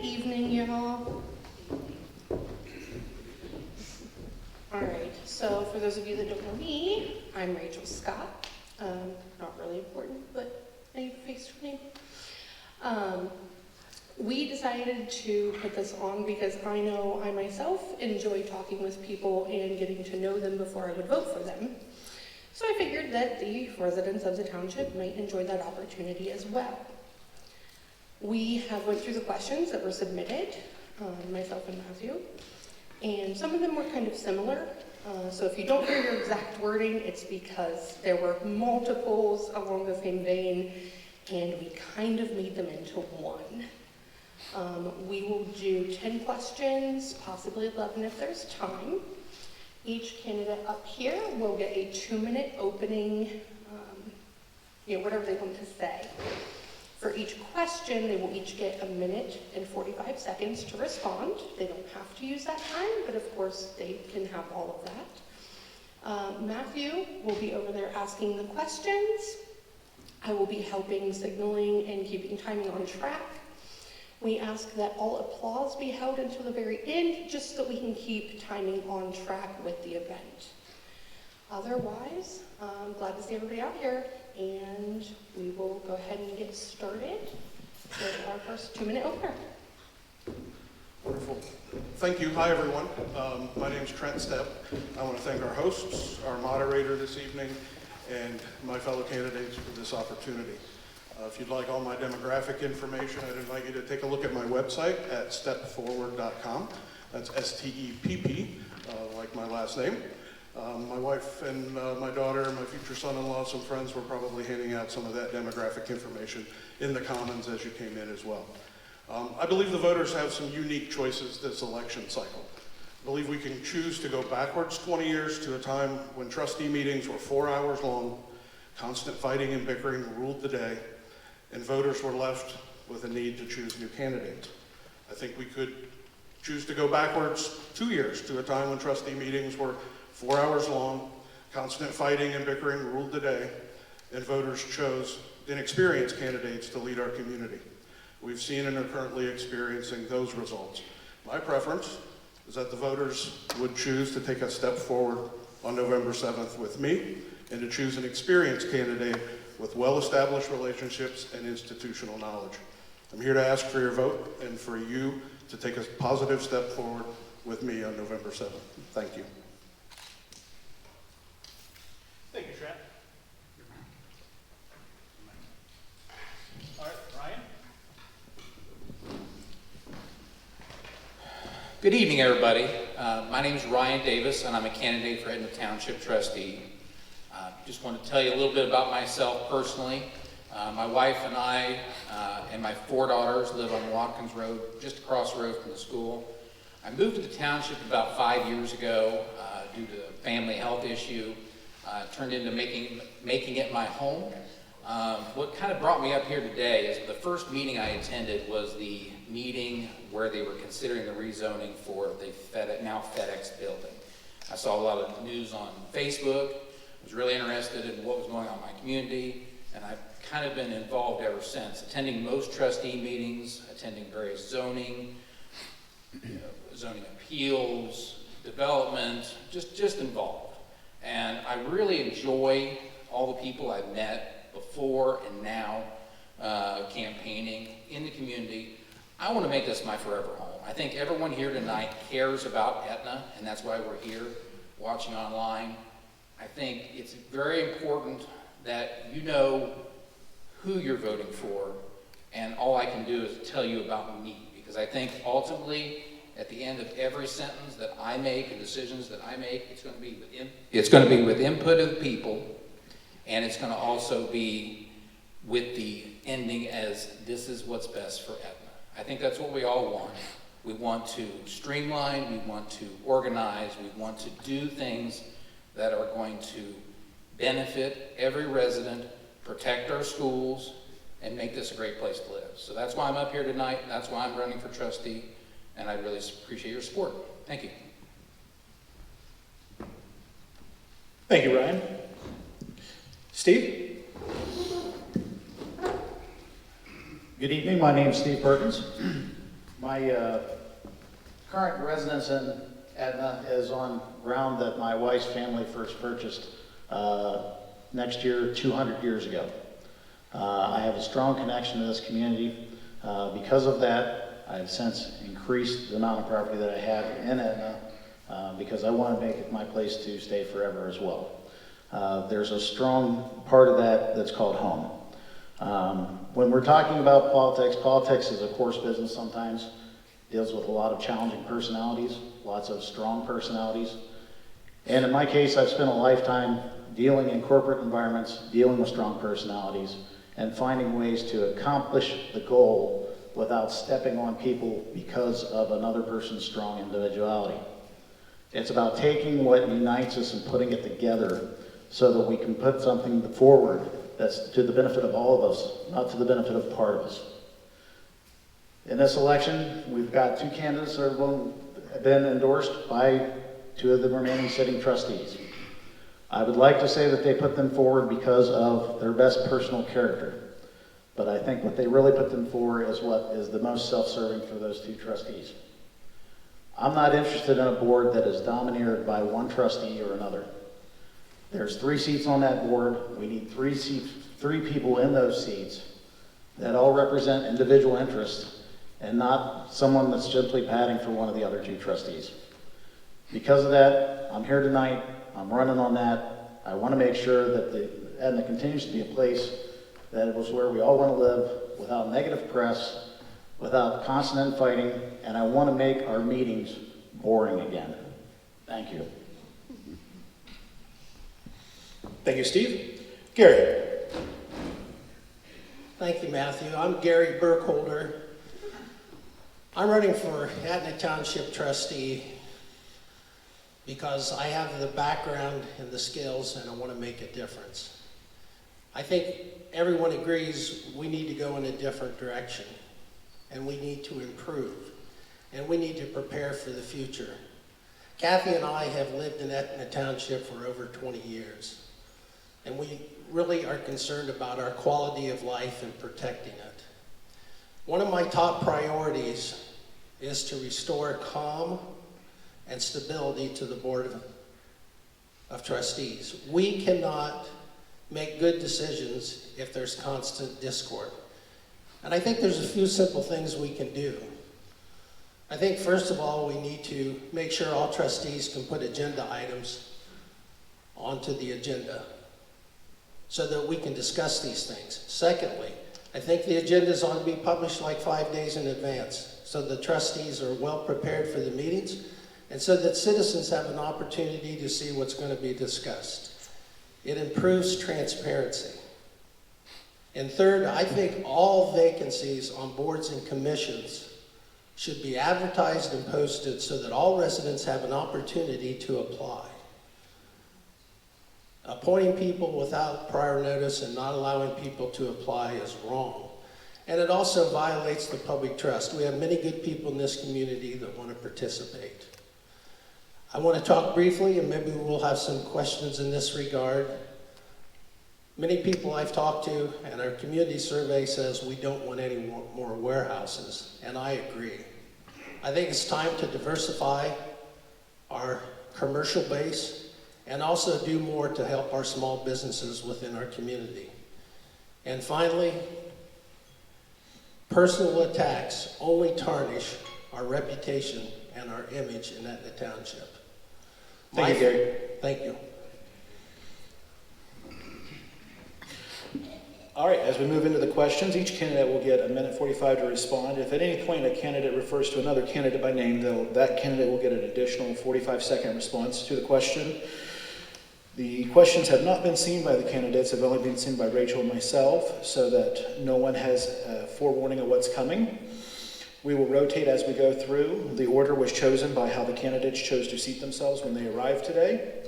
evening, y'all. All right, so for those of you that don't know me, I'm Rachel Scott. Not really important, but a face to name. We decided to put this on because I know I myself enjoy talking with people and getting to know them before I would vote for them. So I figured that the residents of the township might enjoy that opportunity as well. We have went through the questions that were submitted, myself and Matthew, and some of them were kind of similar. So if you don't hear your exact wording, it's because there were multiples along the same vein, and we kind of made them into one. We will do 10 questions, possibly 11 if there's time. Each candidate up here will get a 2-minute opening, whatever they want to say. For each question, they will each get 1 minute and 45 seconds to respond. They don't have to use that time, but of course they can have all of that. Matthew will be over there asking the questions. I will be helping signaling and keeping timing on track. We ask that all applause be held until the very end, just so we can keep timing on track with the event. Otherwise, I'm glad to see everybody out here, and we will go ahead and get started with our first 2-minute opener. Wonderful. Thank you. Hi, everyone. My name is Trent Stepp. I want to thank our hosts, our moderator this evening, and my fellow candidates for this opportunity. If you'd like all my demographic information, I'd invite you to take a look at my website at stepforward.com. That's S-T-E-P-P, like my last name. My wife and my daughter, my future son-in-law, some friends were probably handing out some of that demographic information in the Commons as you came in as well. I believe the voters have some unique choices this election cycle. I believe we can choose to go backwards 20 years to a time when trustee meetings were 4 hours long, constant fighting and bickering ruled the day, and voters were left with a need to choose new candidates. I think we could choose to go backwards 2 years to a time when trustee meetings were 4 hours long, constant fighting and bickering ruled the day, and voters chose inexperienced candidates to lead our community. We've seen and are currently experiencing those results. My preference is that the voters would choose to take a step forward on November 7th with me and to choose an experienced candidate with well-established relationships and institutional knowledge. I'm here to ask for your vote and for you to take a positive step forward with me on November 7th. Thank you. Thank you, Trent. All right, Ryan. Good evening, everybody. My name is Ryan Davis, and I'm a candidate for Etna Township trustee. Just want to tell you a little bit about myself personally. My wife and I and my 4 daughters live on Watkins Road, just across the road from the school. I moved to the township about 5 years ago due to a family health issue. Turned into making it my home. What kind of brought me up here today is the first meeting I attended was the meeting where they were considering the rezoning for the now FedEx building. I saw a lot of news on Facebook, was really interested in what was going on in my community, and I've kind of been involved ever since, attending most trustee meetings, attending various zoning appeals, development, just involved. And I really enjoy all the people I've met before and now campaigning in the community. I want to make this my forever home. I think everyone here tonight cares about Etna, and that's why we're here watching online. I think it's very important that you know who you're voting for, and all I can do is tell you about me, because I think ultimately at the end of every sentence that I make and decisions that I make, it's going to be with input of the people, and it's going to also be with the ending as this is what's best for Etna. I think that's what we all want. We want to streamline, we want to organize, we want to do things that are going to benefit every resident, protect our schools, and make this a great place to live. So that's why I'm up here tonight, that's why I'm running for trustee, and I really appreciate your support. Thank you. Thank you, Ryan. Steve? Good evening, my name is Steve Perkins. My current residence in Etna is on ground that my wife's family first purchased next year, 200 years ago. I have a strong connection to this community. Because of that, I've since increased the amount of property that I have in Etna because I want to make it my place to stay forever as well. There's a strong part of that that's called home. When we're talking about politics is a coarse business sometimes. Deals with a lot of challenging personalities, lots of strong personalities. And in my case, I've spent a lifetime dealing in corporate environments, dealing with strong personalities, and finding ways to accomplish the goal without stepping on people because of another person's strong individuality. It's about taking what unites us and putting it together so that we can put something forward that's to the benefit of all of us, not to the benefit of part of us. In this election, we've got two candidates that have been endorsed by two of the remaining sitting trustees. I would like to say that they put them forward because of their best personal character, but I think what they really put them forward is what is the most self-serving for those two trustees. I'm not interested in a board that is domineered by one trustee or another. There's 3 seats on that board. We need 3 people in those seats that all represent individual interests and not someone that's simply padding for one of the other 2 trustees. Because of that, I'm here tonight. I'm running on that. I want to make sure that Etna continues to be a place that it was where we all want to live without negative press, without constant infighting, and I want to make our meetings boring again. Thank you. Thank you, Steve. Gary. Thank you, Matthew. I'm Gary Burkholder. I'm running for Etna Township trustee because I have the background and the skills and I want to make a difference. I think everyone agrees we need to go in a different direction and we need to improve and we need to prepare for the future. Kathy and I have lived in Etna Township for over 20 years and we really are concerned about our quality of life and protecting it. One of my top priorities is to restore calm and stability to the Board of Trustees. We cannot make good decisions if there's constant discord. And I think there's a few simple things we can do. I think first of all, we need to make sure all trustees can put agenda items onto the agenda so that we can discuss these things. Secondly, I think the agendas ought to be published like 5 days in advance so the trustees are well prepared for the meetings and so that citizens have an opportunity to see what's going to be discussed. It improves transparency. And third, I think all vacancies on boards and commissions should be advertised and posted so that all residents have an opportunity to apply. Appointing people without prior notice and not allowing people to apply is wrong. And it also violates the public trust. We have many good people in this community that want to participate. I want to talk briefly, and maybe we'll have some questions in this regard. Many people I've talked to, and our community survey says we don't want any more warehouses, and I agree. I think it's time to diversify our commercial base and also do more to help our small businesses within our community. And finally, personal attacks only tarnish our reputation and our image in Etna Township. Thank you, Gary. Thank you. All right, as we move into the questions, each candidate will get 1:45 to respond. If at any point a candidate refers to another candidate by name, that candidate will get an additional 45-second response to the question. The questions have not been seen by the candidates, have only been seen by Rachel and myself, so that no one has a forewarning of what's coming. We will rotate as we go through. The order was chosen by how the candidates chose to seat themselves when they arrived today.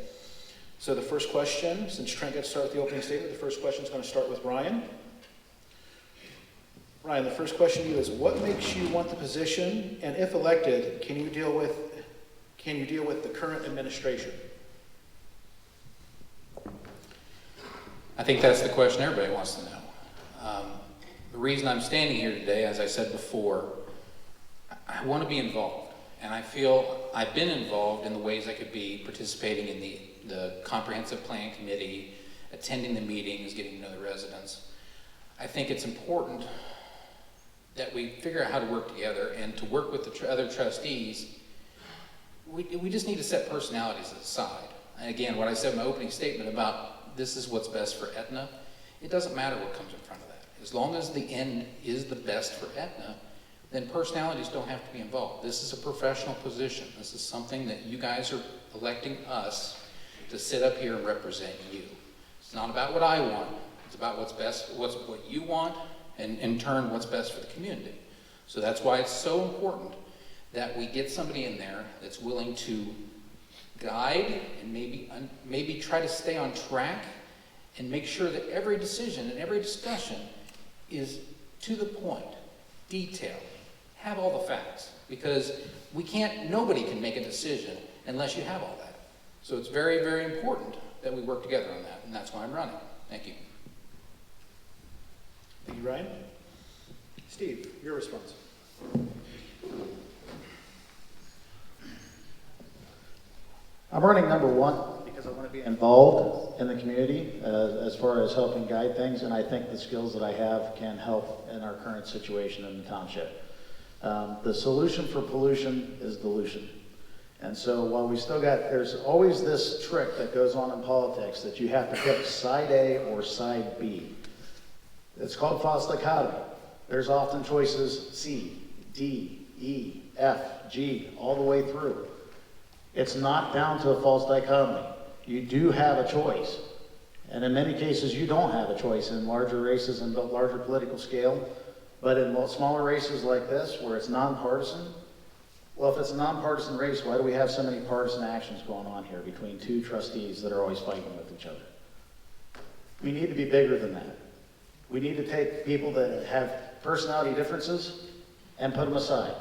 So the first question, since Trent got to start with the opening statement, the first question is going to start with Ryan. Ryan, the first question to you is, what makes you want the position, and if elected, can you deal with the current administration? I think that's the question everybody wants to know. The reason I'm standing here today, as I said before, I want to be involved, and I feel I've been involved in the ways I could be, participating in the comprehensive plan committee, attending the meetings, getting to know the residents. I think it's important that we figure out how to work together, and to work with the other trustees. We just need to set personalities aside. And again, what I said in my opening statement about this is what's best for Etna, it doesn't matter what comes in front of that. As long as the end is the best for Etna, then personalities don't have to be involved. This is a professional position. This is something that you guys are electing us to sit up here and represent you. It's not about what I want. It's about what's best, what you want, and in turn, what's best for the community. So that's why it's so important that we get somebody in there that's willing to guide and maybe try to stay on track and make sure that every decision and every discussion is to the point, detailed, have all the facts, because nobody can make a decision unless you have all that. So it's very, very important that we work together on that, and that's why I'm running. Thank you. Thank you, Ryan. Steve, your response. I'm running number one because I want to be involved in the community as far as helping guide things, and I think the skills that I have can help in our current situation in the township. The solution for pollution is dilution. And so while we still there's always this trick that goes on in politics that you have to pick side A or side B. It's called false dichotomy. There's often choices C, D, E, F, G, all the way through. It's not down to a false dichotomy. You do have a choice. And in many cases, you don't have a choice in larger races and larger political scale. But in smaller races like this, where it's nonpartisan, well, if it's a nonpartisan race, why do we have so many partisan actions going on here between two trustees that are always fighting with each other? We need to be bigger than that. We need to take people that have personality differences and put them aside.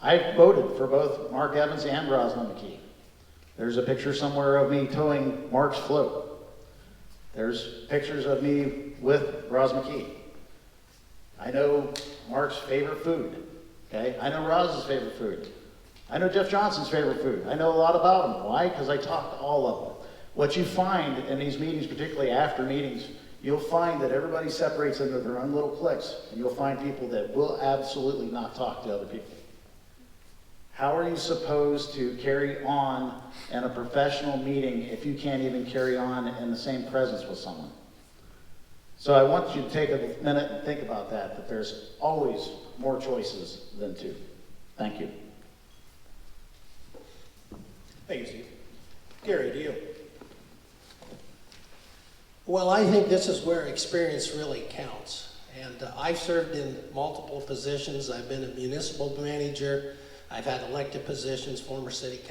I voted for both Mark Evans and Rosalind McKee. There's a picture somewhere of me towing Mark's float. There's pictures of me with Ros McKee. I know Mark's favorite food. Okay? I know Roz's favorite food. I know Jeff Johnson's favorite food. I know a lot about them. Why? Because I talked to all of them. What you find in these meetings, particularly after meetings, you'll find that everybody separates into their own little cliques, and you'll find people that will absolutely not talk to other people. How are you supposed to carry on in a professional meeting if you can't even carry on in the same presence with someone? So I want you to take a minute and think about that there's always more choices than two. Thank you. Thank you, Steve. Gary, to you. Well, I think this is where experience really counts. And I've served in multiple positions. I've been a municipal manager. I've had elected positions, former city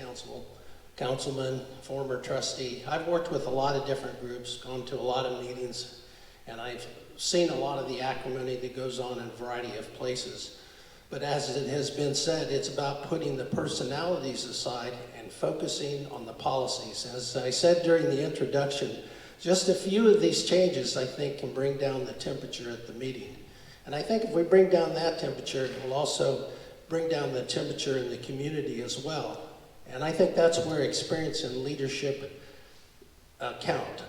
councilman, former trustee. I've worked with a lot of different groups, gone to a lot of meetings, and I've seen a lot of the acrimony that goes on in a variety of places. But as it has been said, it's about putting the personalities aside and focusing on the policies. As I said during the introduction, just a few of these changes, I think, can bring down the temperature at the meeting. And I think if we bring down that temperature, it will also bring down the temperature in the community as well. And I think that's where experience and leadership count.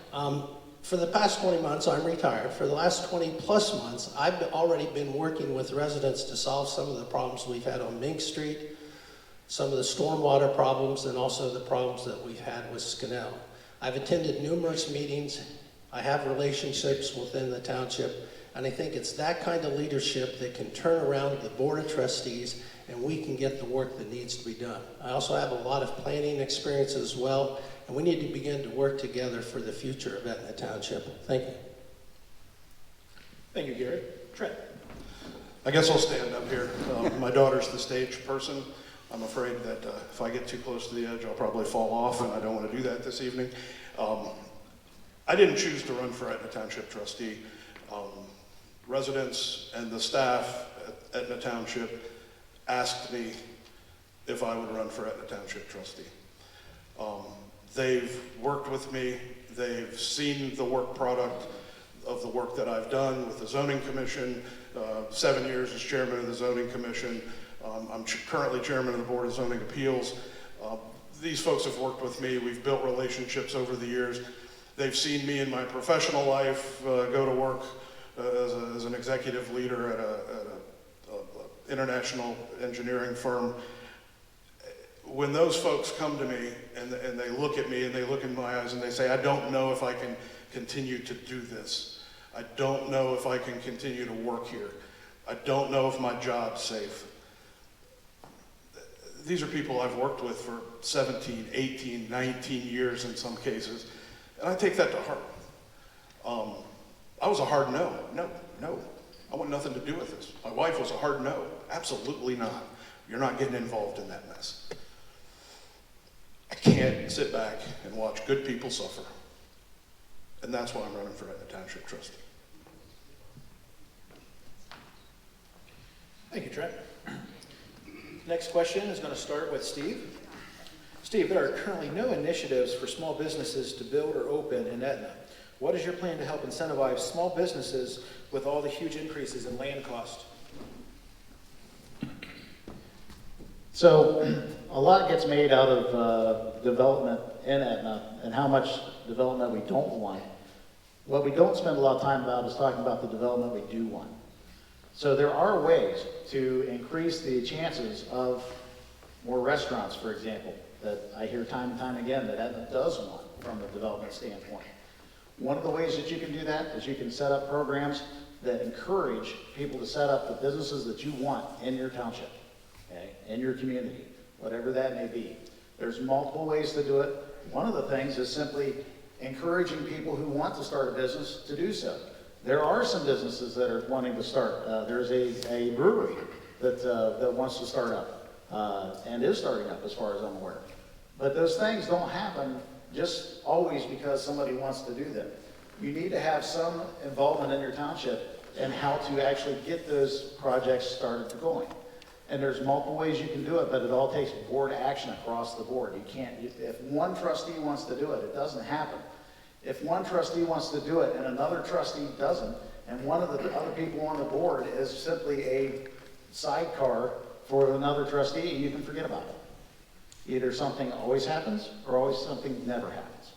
For the past 20 months, I'm retired. For the last 20 plus months, I've already been working with residents to solve some of the problems we've had on Mink Street, some of the stormwater problems, and also the problems that we've had with Scannell. I've attended numerous meetings. I have relationships within the township, and I think it's that kind of leadership that can turn around the Board of Trustees and we can get the work that needs to be done. I also have a lot of planning experience as well, and we need to begin to work together for the future of Etna Township. Thank you. Thank you, Gary. Trent. I guess I'll stand up here. My daughter's the stage person. I'm afraid that if I get too close to the edge, I'll probably fall off, and I don't want to do that this evening. I didn't choose to run for Etna Township trustee. Residents and the staff at Etna Township asked me if I would run for Etna Township trustee. They've worked with me. They've seen the work product of the work that I've done with the zoning commission 7 years as chairman of the Zoning Commission. I'm currently chairman of the Board of Zoning Appeals. These folks have worked with me. We've built relationships over the years. They've seen me in my professional life go to work as an executive leader at a international engineering firm. When those folks come to me and they look at me and they look in my eyes and they say, I don't know if I can continue to do this. I don't know if I can continue to work here. I don't know if my job's safe. These are people I've worked with for 17, 18, 19 years in some cases, and I take that to heart. I was a hard no. No. I want nothing to do with this. My wife was a hard no. Absolutely not. You're not getting involved in that mess. I can't sit back and watch good people suffer. And that's why I'm running for Etna Township Trustee. Thank you, Trent. Next question is going to start with Steve. Steve, there are currently no initiatives for small businesses to build or open in Etna. What is your plan to help incentivize small businesses with all the huge increases in land cost? So a lot gets made out of development in Etna and how much development we don't want. What we don't spend a lot of time about is talking about the development we do want. So there are ways to increase the chances of more restaurants, for example, that I hear time and time again that Etna does want from a development standpoint. One of the ways that you can do that is you can set up programs that encourage people to set up the businesses that you want in your township, okay, in your community, whatever that may be. There's multiple ways to do it. One of the things is simply encouraging people who want to start a business to do so. There are some businesses that are wanting to start. There's a brewery that wants to start up and is starting up as far as I'm aware. But those things don't happen just always because somebody wants to do them. You need to have some involvement in your township in how to actually get those projects started going. And there's multiple ways you can do it, but it all takes board action across the board. You can't, if one trustee wants to do it, it doesn't happen. If one trustee wants to do it and another trustee doesn't, and one of the other people on the board is simply a sidecar for another trustee, you can forget about it. Either something always happens or always something never happens.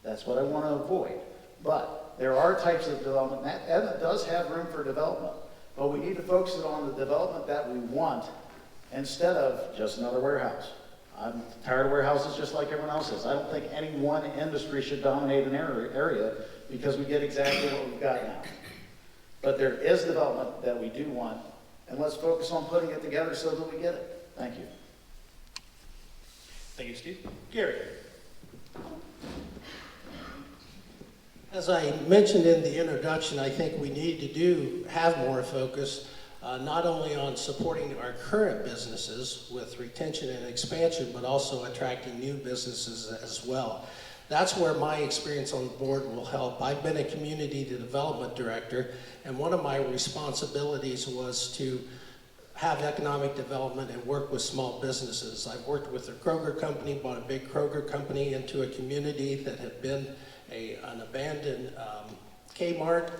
That's what I want to avoid. But there are types of development. Etna does have room for development, but we need to focus it on the development that we want instead of just another warehouse. I'm tired of warehouses just like everyone else is. I don't think any one industry should dominate an area because we get exactly what we've got now. But there is development that we do want, and let's focus on putting it together so that we get it. Thank you. Thank you, Steve. Gary. As I mentioned in the introduction, I think we need to have more focus not only on supporting our current businesses with retention and expansion, but also attracting new businesses as well. That's where my experience on the board will help. I've been a community development director, and one of my responsibilities was to have economic development and work with small businesses. I've worked with the Kroger company, bought a big Kroger company into a community that had been an abandoned Kmart,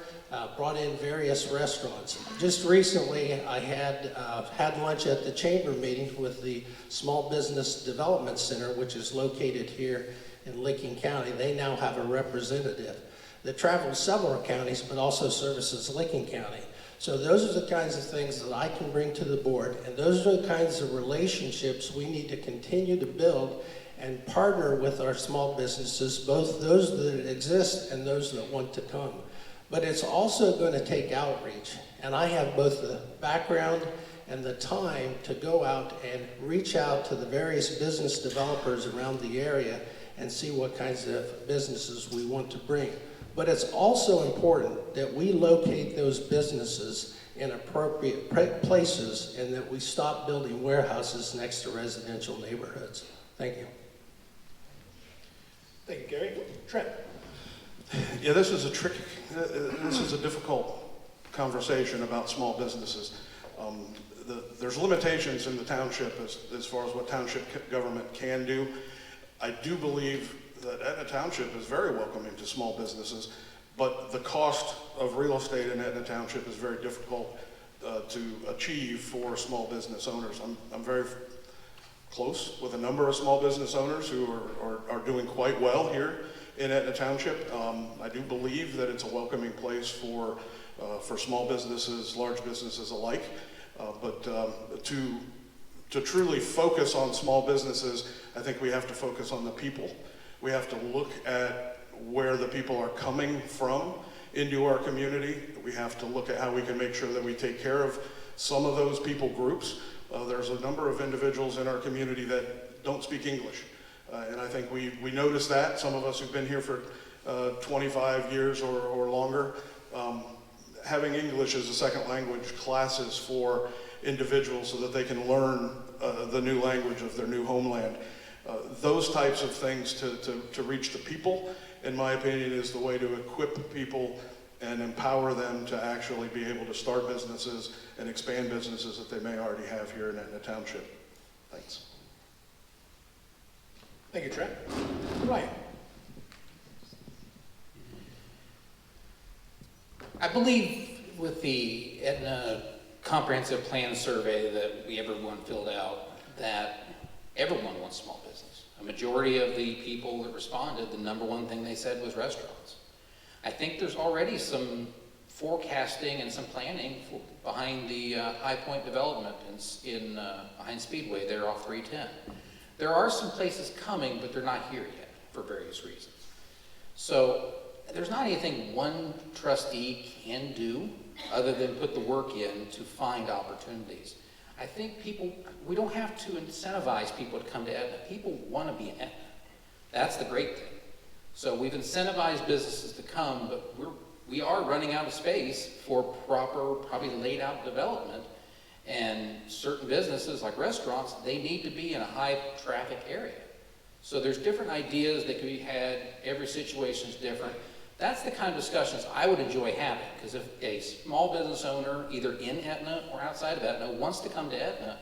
brought in various restaurants. Just recently, I had lunch at the chamber meeting with the Small Business Development Center, which is located here in Licking County. They now have a representative that travels several counties, but also services Licking County. So those are the kinds of things that I can bring to the board, and those are the kinds of relationships we need to continue to build and partner with our small businesses, both those that exist and those that want to come. But it's also going to take outreach, and I have both the background and the time to go out and reach out to the various business developers around the area and see what kinds of businesses we want to bring. But it's also important that we locate those businesses in appropriate places and that we stop building warehouses next to residential neighborhoods. Thank you. Thank you, Gary. Trent. Yeah, this is a difficult conversation about small businesses. There's limitations in the township as far as what township government can do. I do believe that Etna Township is very welcoming to small businesses, but the cost of real estate in Etna Township is very difficult. to achieve for small business owners. I'm very close with a number of small business owners who are doing quite well here in Etna Township. I do believe that it's a welcoming place for small businesses, large businesses alike. But to truly focus on small businesses, I think we have to focus on the people. We have to look at where the people are coming from into our community. We have to look at how we can make sure that we take care of some of those people groups. There's a number of individuals in our community that don't speak English. And I think we notice that, some of us who've been here for 25 years or longer, having English as a second language classes for individuals so that they can learn the new language of their new homeland. Those types of things to reach the people, in my opinion, is the way to equip people and empower them to actually be able to start businesses and expand businesses that they may already have here in Etna Township. Thanks. Thank you, Trent. Ryan? I believe with the Etna comprehensive plan survey that everyone filled out, that everyone wants small business. A majority of the people that responded, the number one thing they said was restaurants. I think there's already some forecasting and some planning behind the High Point development behind Speedway there off 310. There are some places coming, but they're not here yet for various reasons. So there's not anything one trustee can do other than put the work in to find opportunities. I think we don't have to incentivize people to come to Etna. People want to be in Etna. That's the great thing. So we've incentivized businesses to come, but we are running out of space for proper, probably laid out development. And certain businesses like restaurants, they need to be in a high traffic area. So there's different ideas that can be had. Every situation is different. That's the kind of discussions I would enjoy having, because if a small business owner, either in Etna or outside of Etna, wants to come to Etna,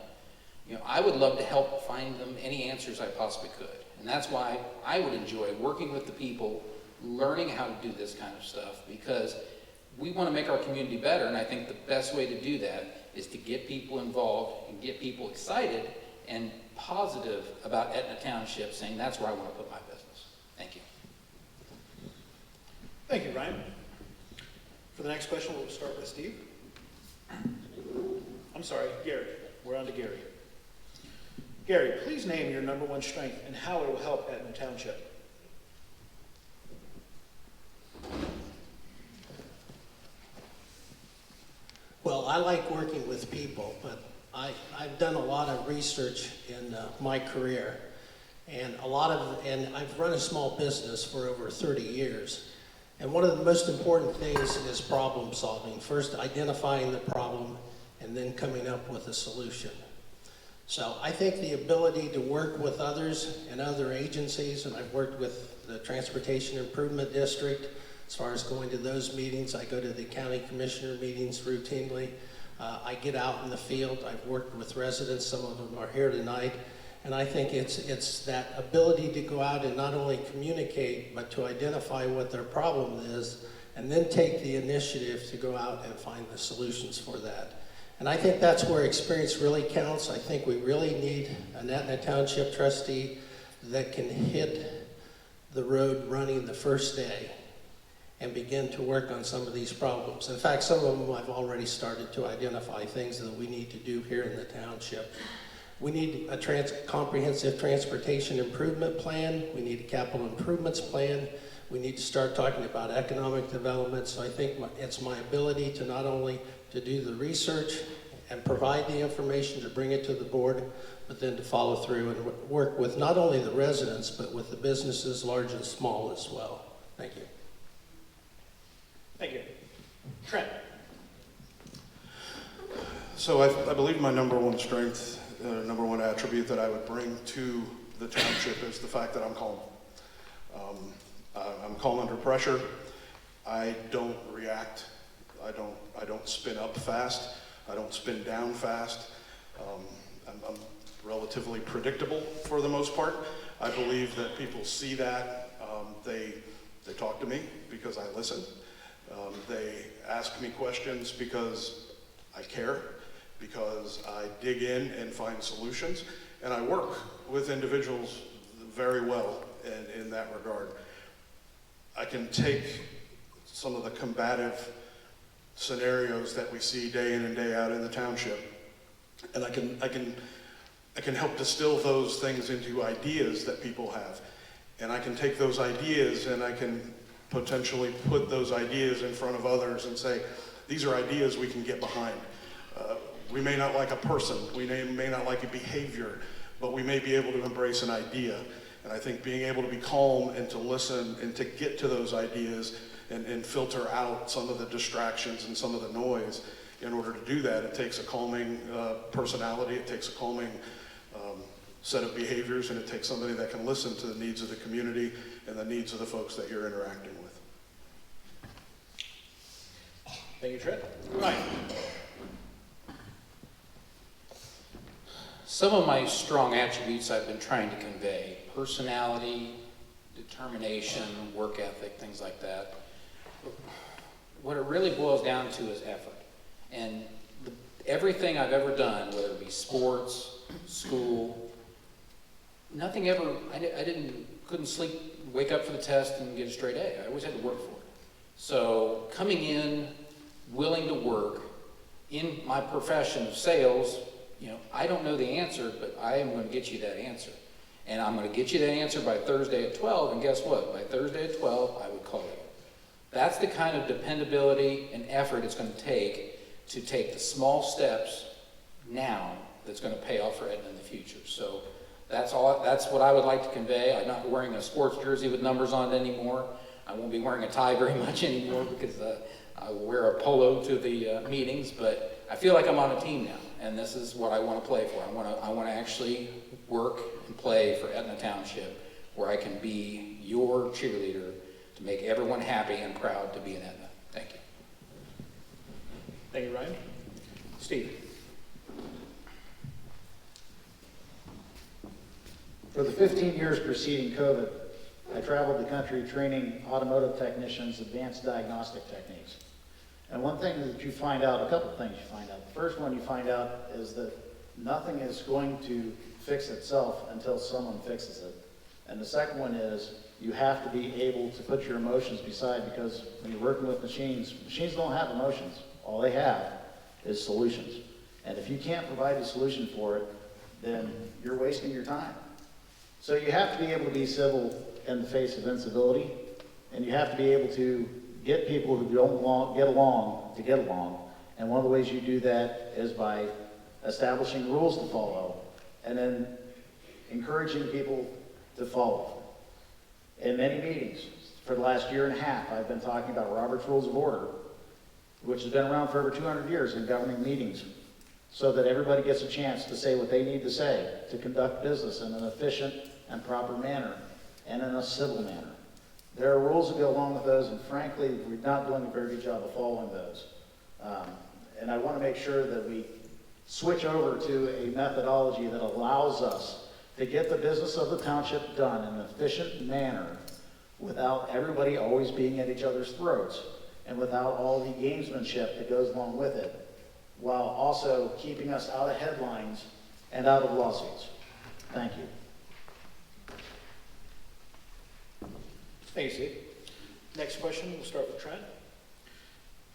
I would love to help find them any answers I possibly could. And that's why I would enjoy working with the people, learning how to do this kind of stuff, because we want to make our community better, and I think the best way to do that is to get people involved and get people excited and positive about Etna Township, saying that's where I want to put my business. Thank you. Thank you, Ryan. For the next question, we'll start with Steve. I'm sorry, Gary. We're on to Gary. Gary, please name your number one strength and how it will help Etna Township. Well, I like working with people, but I've done a lot of research in my career, and I've run a small business for over 30 years. And one of the most important things is problem solving. First, identifying the problem, and then coming up with a solution. So I think the ability to work with others and other agencies, and I've worked with the Transportation Improvement District, as far as going to those meetings. I go to the county commissioner meetings routinely. I get out in the field. I've worked with residents. Some of them are here tonight. And I think it's that ability to go out and not only communicate, but to identify what their problem is, and then take the initiative to go out and find the solutions for that. And I think that's where experience really counts. I think we really need an Etna Township trustee that can hit the road running the first day and begin to work on some of these problems. In fact, some of them I've already started to identify things that we need to do here in the township. We need a comprehensive transportation improvement plan. We need a capital improvements plan. We need to start talking about economic development. So I think it's my ability to not only to do the research and provide the information to bring it to the board, but then to follow through and work with not only the residents, but with the businesses, large and small as well. Thank you. Thank you. Trent. So I believe my number one strength, number one attribute that I would bring to the township is the fact that I'm calm. I'm calm under pressure. I don't react. I don't spin up fast. I don't spin down fast. I'm relatively predictable for the most part. I believe that people see that. They talk to me because I listen. They ask me questions because I care because I dig in and find solutions, and I work with individuals very well in that regard. I can take some of the combative scenarios that we see day in and day out in the township, and I can help distill those things into ideas that people have. And I can take those ideas and I can potentially put those ideas in front of others and say, these are ideas we can get behind. We may not like a person, we may not like a behavior, but we may be able to embrace an idea. And I think being able to be calm and to listen and to get to those ideas and filter out some of the distractions and some of the noise, in order to do that, it takes a calming personality, it takes a calming set of behaviors, and it takes somebody that can listen to the needs of the community and the needs of the folks that you're interacting with. Thank you, Trent. Right. Some of my strong attributes I've been trying to convey: personality, determination, work ethic, things like that. What it really boils down to is effort. And everything I've ever done, whether it be sports, school, nothing ever, couldn't sleep, wake up for the test and get a straight A. I always had to work for it. So coming in, willing to work, in my profession of sales, I don't know the answer, but I am going to get you that answer. And I'm going to get you that answer by Thursday at 12, and guess what? By Thursday at 12, I would call you. That's the kind of dependability and effort it's going to take the small steps now that's going to pay off for Etna in the future. So that's what I would like to convey. I'm not wearing a sports jersey with numbers on it anymore. I won't be wearing a tie very much anymore because I will wear a polo to the meetings, but I feel like I'm on a team now, and this is what I want to play for. I want to actually work and play for Etna Township, where I can be your cheerleader to make everyone happy and proud to be in Etna. Thank you. Thank you, Ryan. Steve. For the 15 years preceding COVID, I traveled the country training automotive technicians advanced diagnostic techniques. And one thing that you find out, a couple of things you find out. The first one you find out is that nothing is going to fix itself until someone fixes it. And the second one is you have to be able to put your emotions beside, because when you're working with machines don't have emotions. All they have is solutions. And if you can't provide a solution for it, then you're wasting your time. So you have to be able to be civil in the face of incivility, and you have to be able to get people who don't get along to get along. And one of the ways you do that is by establishing rules to follow, and then encouraging people to follow. In many meetings, for the last year and a half, I've been talking about Robert's Rules of Order, which has been around for over 200 years in governing meetings, so that everybody gets a chance to say what they need to say to conduct business in an efficient and proper manner and in a civil manner. There are rules that go along with those, and frankly, we're not doing a very good job of following those. And I want to make sure that we switch over to a methodology that allows us to get the business of the township done in an efficient manner without everybody always being at each other's throats and without all the gamesmanship that goes along with it, while also keeping us out of headlines and out of lawsuits. Thank you. Thank you, Steve. Next question, we'll start with Trent.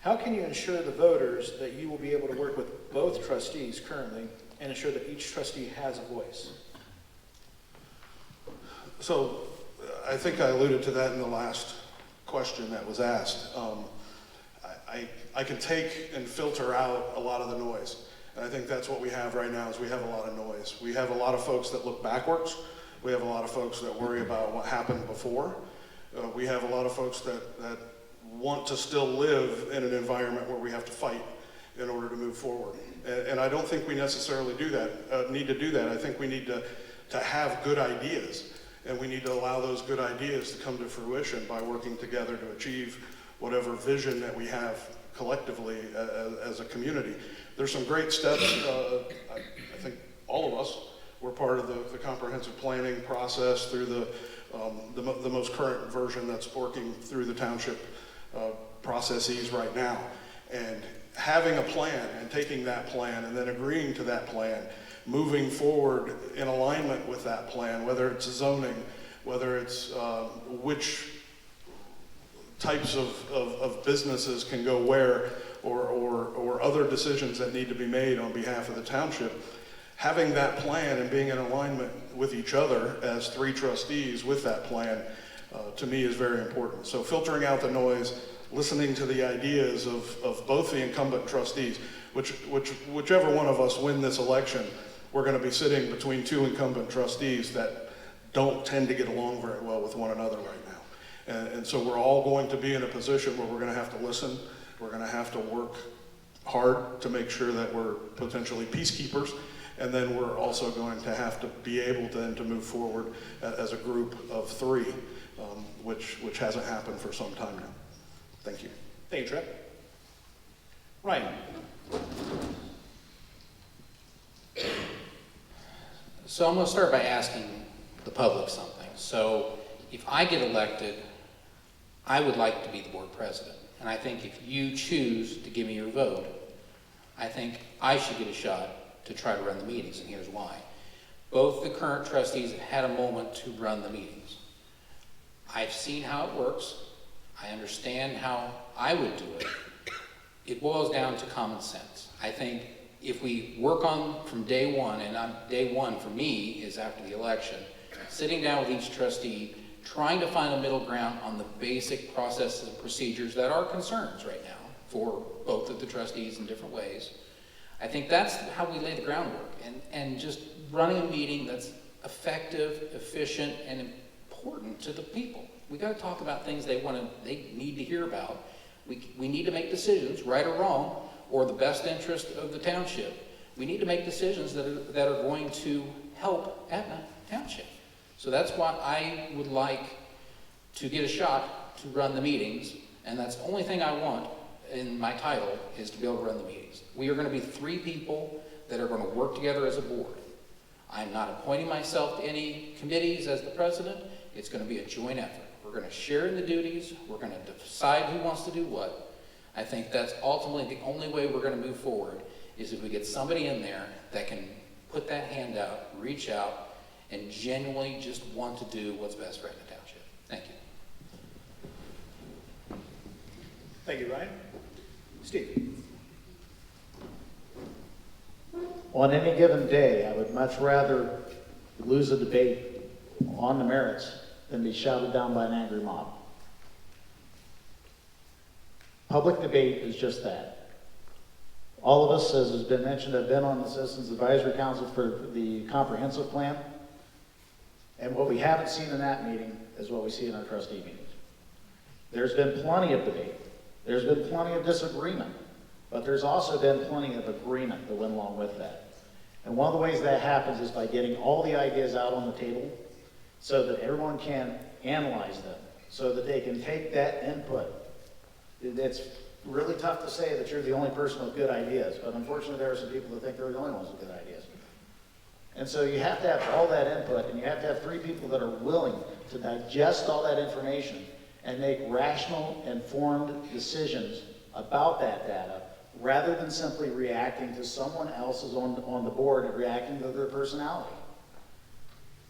How can you ensure the voters that you will be able to work with both trustees currently and ensure that each trustee has a voice? So I think I alluded to that in the last question that was asked. I can take and filter out a lot of the noise. And I think that's what we have right now, is we have a lot of noise. We have a lot of folks that look backwards. We have a lot of folks that worry about what happened before. We have a lot of folks that want to still live in an environment where we have to fight in order to move forward. And I don't think we necessarily need to do that. I think we need to have good ideas. And we need to allow those good ideas to come to fruition by working together to achieve whatever vision that we have collectively as a community. There's some great steps. I think all of us were part of the comprehensive planning process through the most current version that's working through the township processes right now. And having a plan and taking that plan and then agreeing to that plan, moving forward in alignment with that plan, whether it's zoning, whether it's which types of businesses can go where, or other decisions that need to be made on behalf of the township. Having that plan and being in alignment with each other as 3 trustees with that plan, to me, is very important. So filtering out the noise, listening to the ideas of both the incumbent trustees, whichever one of us win this election, we're going to be sitting between 2 incumbent trustees that don't tend to get along very well with one another right now. And so we're all going to be in a position where we're going to have to listen. We're going to have to work hard to make sure that we're potentially peacekeepers. And then we're also going to have to be able to move forward as a group of 3, which hasn't happened for some time now. Thank you. Thank you, Trip. Ryan? So I'm going to start by asking the public something. So if I get elected, I would like to be the board president. And I think if you choose to give me your vote, I think I should get a shot to try to run the meetings, and here's why. Both the current trustees have had a moment to run the meetings. I've seen how it works. I understand how I would do it. It boils down to common sense. I think if we work on from day one, and day one for me is after the election, sitting down with each trustee, trying to find a middle ground on the basic processes and procedures that are concerns right now for both of the trustees in different ways. I think that's how we lay the groundwork, and just running a meeting that's effective, efficient, and important to the people. We got to talk about things they need to hear about. We need to make decisions, right or wrong, or the best interest of the township. We need to make decisions that are going to help Etna Township. So that's why I would like to get a shot to run the meetings, and that's the only thing I want in my title, is to be able to run the meetings. We are going to be 3 people that are going to work together as a board. I'm not appointing myself to any committees as the president. It's going to be a joint effort. We're going to share in the duties. We're going to decide who wants to do what. I think that's ultimately the only way we're going to move forward, is if we get somebody in there that can put that hand out, reach out, and genuinely just want to do what's best for Etna Township. Thank you. Thank you, Ryan. Steve? On any given day, I would much rather lose a debate on the merits than be shouted down by an angry mob. Public debate is just that. All of us, as has been mentioned, have been on the Citizens Advisory Council for the comprehensive plan. And what we haven't seen in that meeting is what we see in our trustee meetings. There's been plenty of debate. There's been plenty of disagreement. But there's also been plenty of agreement that went along with that. And one of the ways that happens is by getting all the ideas out on the table so that everyone can analyze them, so that they can take that input. It's really tough to say that you're the only person with good ideas, but unfortunately there are some people that think they're the only ones with good ideas. And so you have to have all that input, and you have to have 3 people that are willing to digest all that information and make rational, informed decisions about that data, rather than simply reacting to someone else's on the board and reacting to their personality.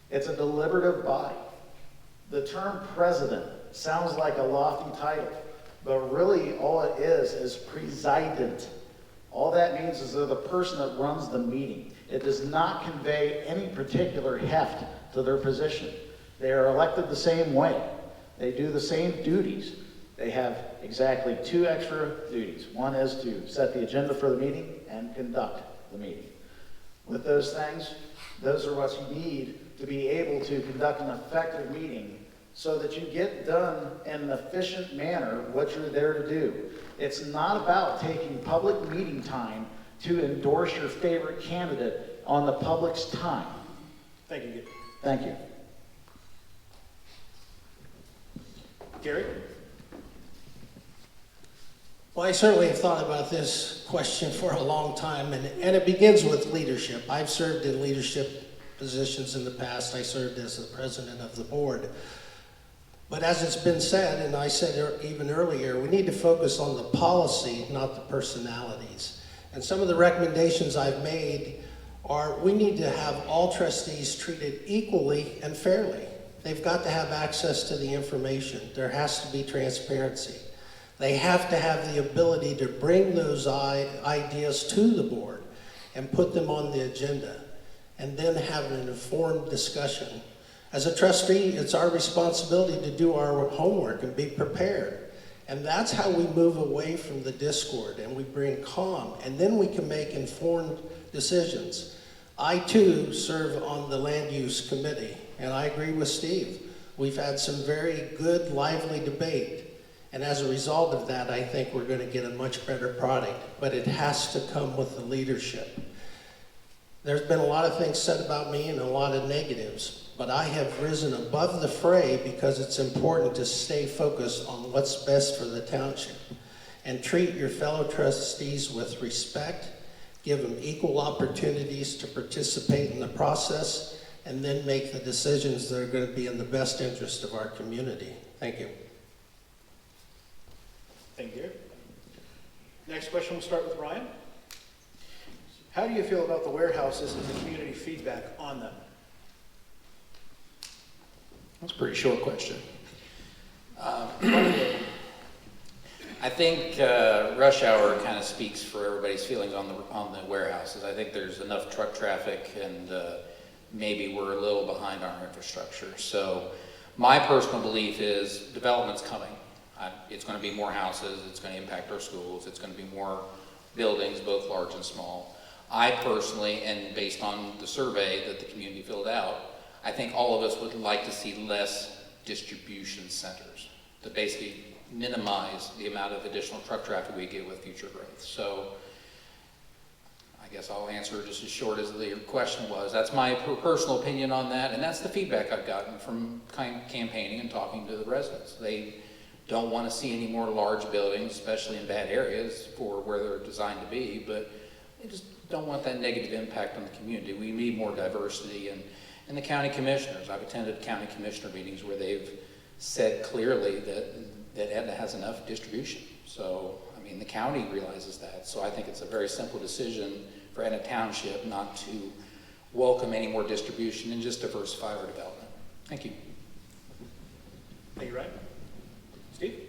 It's a deliberative body. The term president sounds like a lofty title, but really all it is president. All that means is they're the person that runs the meeting. It does not convey any particular heft to their position. They are elected the same way. They do the same duties. They have exactly 2 extra duties. One is to set the agenda for the meeting and conduct the meeting. With those things, those are what you need to be able to conduct an effective meeting so that you get done in an efficient manner what you're there to do. It's not about taking public meeting time to endorse your favorite candidate on the public's time. Thank you. Thank you. Gary? Well, I certainly have thought about this question for a long time, and it begins with leadership. I've served in leadership positions in the past. I served as the president of the board. But as it's been said, and I said even earlier, we need to focus on the policy, not the personality. And some of the recommendations I've made are we need to have all trustees treated equally and fairly. They've got to have access to the information. There has to be transparency. They have to have the ability to bring those ideas to the board and put them on the agenda, and then have an informed discussion. As a trustee, it's our responsibility to do our homework and be prepared. And that's how we move away from the discord and we bring calm, and then we can make informed decisions. I too serve on the land use committee, and I agree with Steve. We've had some very good, lively debate. And as a result of that, I think we're going to get a much better product, but it has to come with the leadership. There's been a lot of things said about me and a lot of negatives, but I have risen above the fray because it's important to stay focused on what's best for the township and treat your fellow trustees with respect, give them equal opportunities to participate in the process, and then make the decisions that are going to be in the best interest of our community. Thank you. Thank you. Next question, we'll start with Ryan. How do you feel about the warehouses and the community feedback on them? That's a pretty short question. I think rush hour kind of speaks for everybody's feelings on the warehouses. I think there's enough truck traffic, and maybe we're a little behind our infrastructure. So my personal belief is development's coming. It's going to be more houses. It's going to impact our schools. It's going to be more buildings, both large and small. I personally, and based on the survey that the community filled out, I think all of us would like to see less distribution centers to basically minimize the amount of additional truck traffic we get with future growth. So I guess I'll answer just as short as the question was. That's my personal opinion on that, and that's the feedback I've gotten from campaigning and talking to the residents. They don't want to see any more large buildings, especially in bad areas for where they're designed to be, but they just don't want that negative impact on the community. We need more diversity, and the county commissioners, I've attended county commissioner meetings where they've said clearly that Etna has enough distribution. So, I mean, the county realizes that. So I think it's a very simple decision for Etna Township not to welcome any more distribution and just diversify our development. Thank you. Thank you, Ryan. Steve?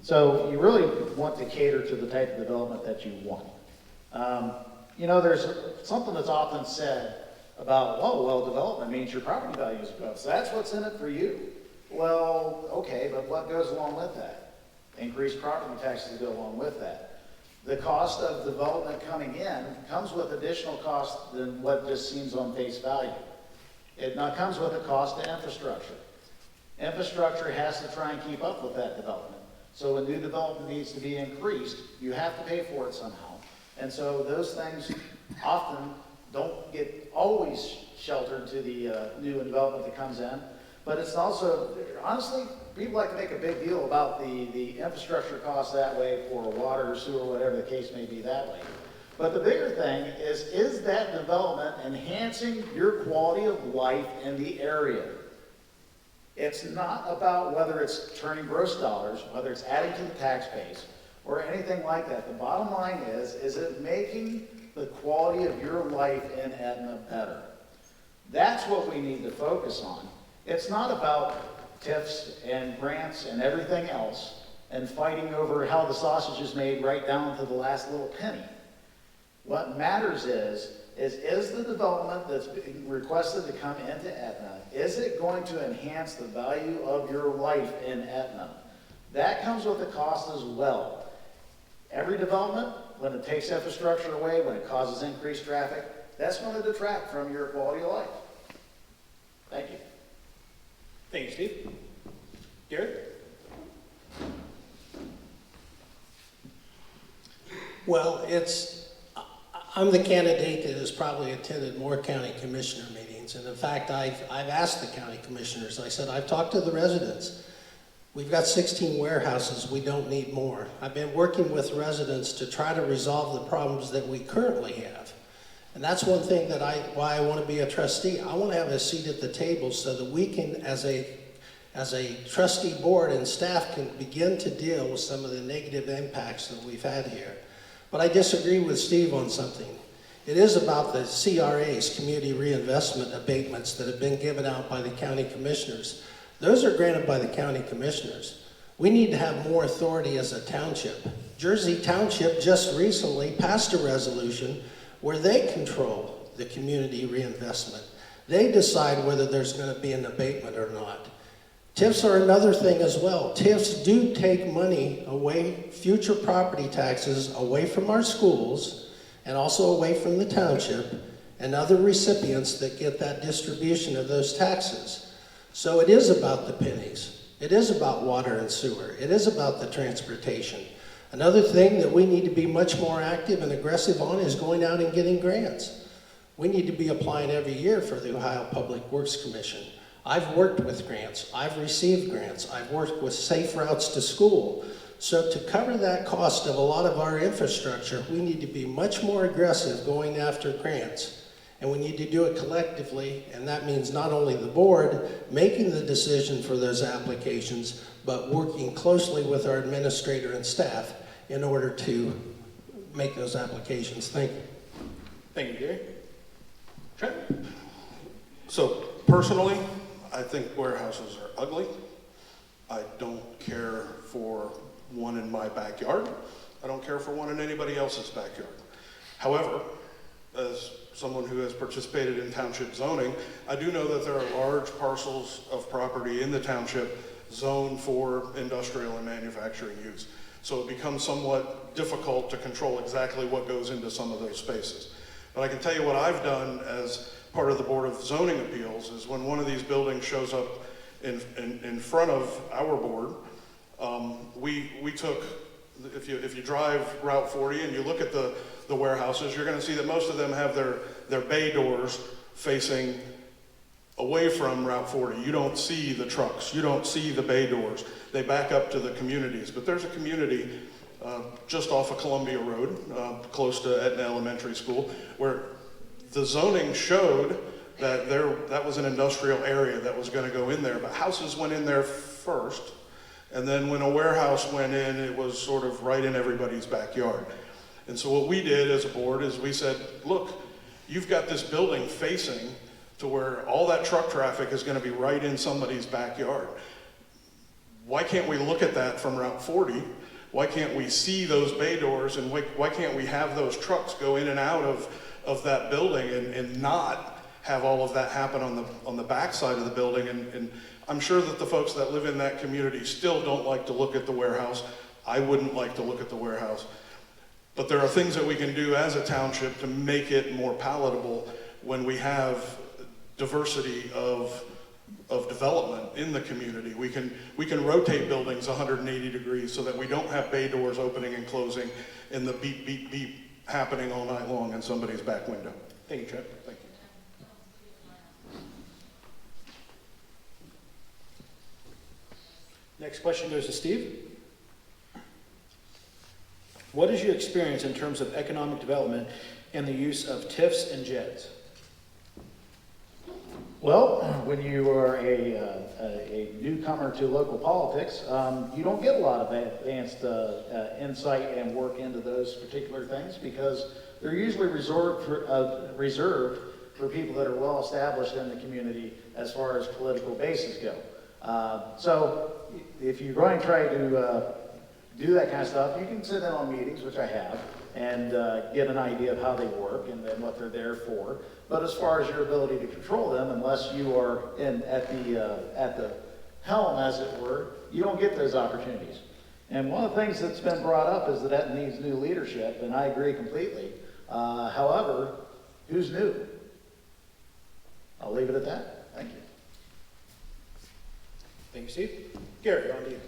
So you really want to cater to the type of development that you want. You know, there's something that's often said about, oh, well, development means your property values go up. So that's what's in it for you. Well, okay, but what goes along with that? Increased property taxes go along with that. The cost of development coming in comes with additional cost than what just seems on face value. It now comes with a cost to infrastructure. Infrastructure has to try and keep up with that development. So when new development needs to be increased, you have to pay for it somehow. And so those things often don't get always sheltered to the new development that comes in. But it's also, honestly, people like to make a big deal about the infrastructure costs that way for water, sewer, whatever the case may be that way. But the bigger thing is that development enhancing your quality of life in the area? It's not about whether it's turning gross dollars, whether it's adding to the tax base, or anything like that. The bottom line is it making the quality of your life in Etna better? That's what we need to focus on. It's not about TIFs and grants and everything else and fighting over how the sausage is made right down to the last little penny. What matters is the development that's being requested to come into Etna, is it going to enhance the value of your life in Etna? That comes with a cost as well. Every development, when it takes infrastructure away, when it causes increased traffic, that's going to detract from your quality of life. Thank you. Thank you, Steve. Gary? Well, I'm the candidate that has probably attended more county commissioner meetings. And in fact, I've asked the county commissioners, I said, I've talked to the residents. We've got 16 warehouses, we don't need more. I've been working with residents to try to resolve the problems that we currently have. And that's one thing that why I want to be a trustee. I want to have a seat at the table so that we can, as as a trustee board and staff can begin to deal with some of the negative impacts that we've had here. But I disagree with Steve on something. It is about the CRAs, community reinvestment abatements, that have been given out by the county commissioners. Those are granted by the county commissioners. We need to have more authority as a township. Jersey Township just recently passed a resolution where they control the community reinvestment. They decide whether there's going to be an abatement or not. TIFs are another thing as well. TIFs do take money away, future property taxes away from our schools, and also away from the township and other recipients that get that distribution of those taxes. So it is about the pennies. It is about water and sewer. It is about the transportation. Another thing that we need to be much more active and aggressive on is going out and getting grants. We need to be applying every year for the Ohio Public Works Commission. I've worked with grants. I've received grants. I've worked with safe routes to school. So to cover that cost of a lot of our infrastructure, we need to be much more aggressive going after grants. And we need to do it collectively, and that means not only the board making the decision for those applications, but working closely with our administrator and staff in order to make those applications. Thank you. Thank you, Gary. Trent? So personally, I think warehouses are ugly. I don't care for one in my backyard. I don't care for one in anybody else's backyard. However, as someone who has participated in township zoning, I do know that there are large parcels of property in the township zoned for industrial and manufacturing use. So it becomes somewhat difficult to control exactly what goes into some of those spaces. But I can tell you what I've done as part of the Board of Zoning Appeals is when one of these buildings shows up in front of our board, we took, if you drive Route 40 and you look at the warehouses, you're going to see that most of them have their bay doors facing away from Route 40. You don't see the trucks. You don't see the bay doors. They back up to the communities. But there's a community just off of Columbia Road, close to Etna Elementary School, where the zoning showed that that was an industrial area that was going to go in there, but houses went in there first, and then when a warehouse went in, it was sort of right in everybody's backyard. And so what we did as a board is we said, look, you've got this building facing to where all that truck traffic is going to be right in somebody's backyard. Why can't we look at that from Route 40? Why can't we see those bay doors, and why can't we have those trucks go in and out of that building and not have all of that happen on the back side of the building? And I'm sure that the folks that live in that community still don't like to look at the warehouse. I wouldn't like to look at the warehouse. But there are things that we can do as a township to make it more palatable when we have diversity of development in the community. We can rotate buildings 180 degrees so that we don't have bay doors opening and closing and the beep, beep, beep happening all night long in somebody's back window. Thank you, Trent. Thank you. Next question goes to Steve. What is your experience in terms of economic development and the use of TIFs and JEDs? Well, when you are a newcomer to local politics, you don't get a lot of advanced insight and work into those particular things because they're usually reserved for people that are well established in the community as far as political bases go. So if you're going to try to do that kind of stuff, you can sit in on meetings, which I have, and get an idea of how they work and then what they're there for. But as far as your ability to control them, unless you are at the helm, as it were, you don't get those opportunities. And one of the things that's been brought up is that needs new leadership, and I agree completely. However, who's new? I'll leave it at that. Thank you. Thank you, Steve. Gary, on to you.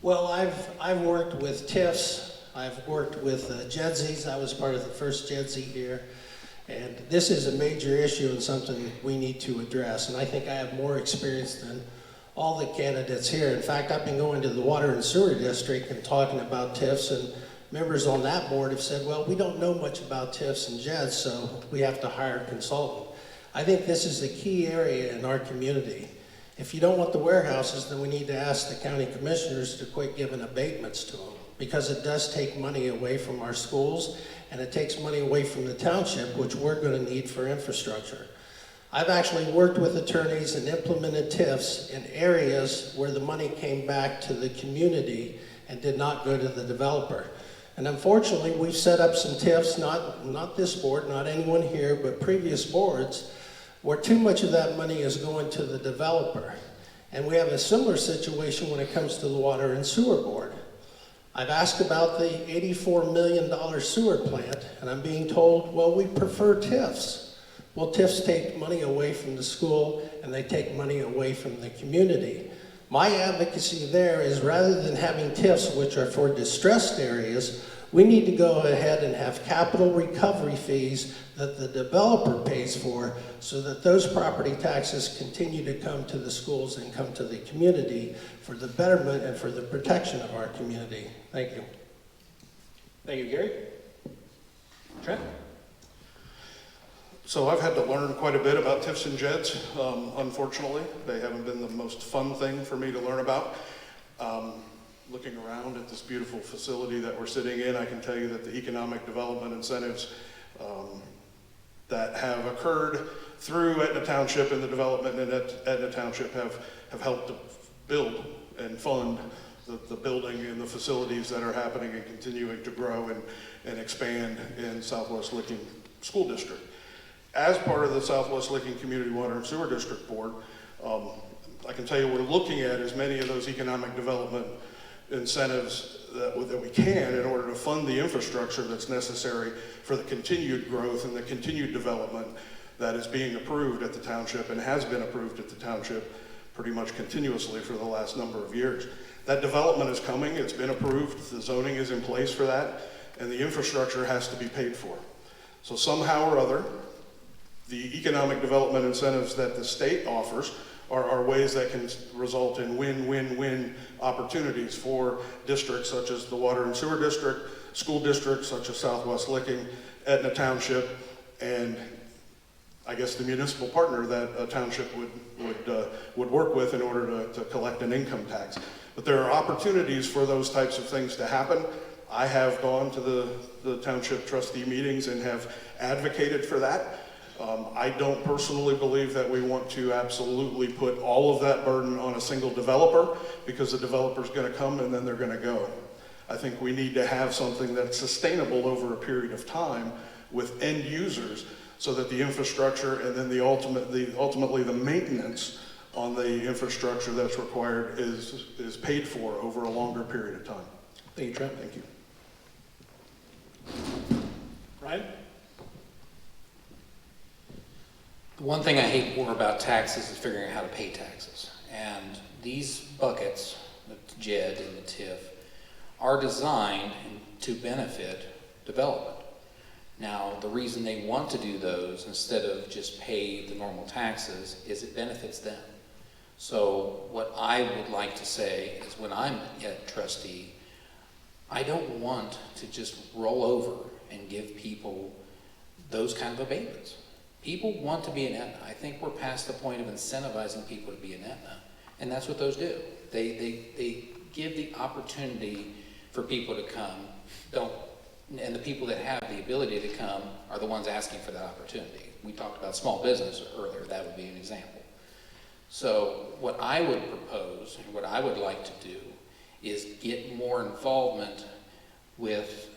Well, I've worked with TIFs. I've worked with JEDSIs. I was part of the first JEDSI here. And this is a major issue and something we need to address. And I think I have more experience than all the candidates here. In fact, I've been going to the Water and Sewer District and talking about TIFs, and members on that board have said, well, we don't know much about TIFs and JEDs, so we have to hire a consultant. I think this is a key area in our community. If you don't want the warehouses, then we need to ask the county commissioners to quit giving abatements to them, because it does take money away from our schools, and it takes money away from the township, which we're going to need for infrastructure. I've actually worked with attorneys and implemented TIFs in areas where the money came back to the community and did not go to the developer. And unfortunately, we've set up some TIFs, not this board, not anyone here, but previous boards, where too much of that money is going to the developer. And we have a similar situation when it comes to the water and sewer board. I've asked about the $84 million sewer plant, and I'm being told, well, we prefer TIFs. Well, TIFs take money away from the school, and they take money away from the community. My advocacy there is, rather than having TIFs, which are for distressed areas, we need to go ahead and have capital recovery fees that the developer pays for, so that those property taxes continue to come to the schools and come to the community for the betterment and for the protection of our community. Thank you. Thank you, Gary. Trent? So I've had to learn quite a bit about TIFs and JEDs. Unfortunately, they haven't been the most fun thing for me to learn about. Looking around at this beautiful facility that we're sitting in, I can tell you that the economic development incentives that have occurred through Etna Township and the development in Etna Township have helped to build and fund the building and the facilities that are happening and continuing to grow and expand in Southwest Licking School District. As part of the Southwest Licking Community Water and Sewer District Board, I can tell you we're looking at as many of those economic development incentives that we can in order to fund the infrastructure that's necessary for the continued growth and the continued development that is being approved at the township and has been approved at the township pretty much continuously for the last number of years. That development is coming, it's been approved, the zoning is in place for that, and the infrastructure has to be paid for. So somehow or other, the economic development incentives that the state offers are ways that can result in win-win-win opportunities for districts such as the Water and Sewer District, school districts such as Southwest Licking, Etna Township, and I guess the municipal partner that a township would work with in order to collect an income tax. But there are opportunities for those types of things to happen. I have gone to the township trustee meetings and have advocated for that. I don't personally believe that we want to absolutely put all of that burden on a single developer, because the developer's going to come and then they're going to go. I think we need to have something that's sustainable over a period of time with end users, so that the infrastructure and then ultimately the maintenance on the infrastructure that's required is paid for over a longer period of time. Thank you, Trent. Thank you. Ryan? The one thing I hate more about taxes is figuring out how to pay taxes. And these buckets, the JED and the TIF, are designed to benefit development. Now, the reason they want to do those instead of just pay the normal taxes is it benefits them. So what I would like to say is, when I'm a trustee, I don't want to just roll over and give people those kind of abatements. People want to be an Etna. I think we're past the point of incentivizing people to be an Etna, and that's what those do. They give the opportunity for people to come, and the people that have the ability to come are the ones asking for that opportunity. We talked about small business earlier. That would be an example. So what I would propose, and what I would like to do, is get more involvement with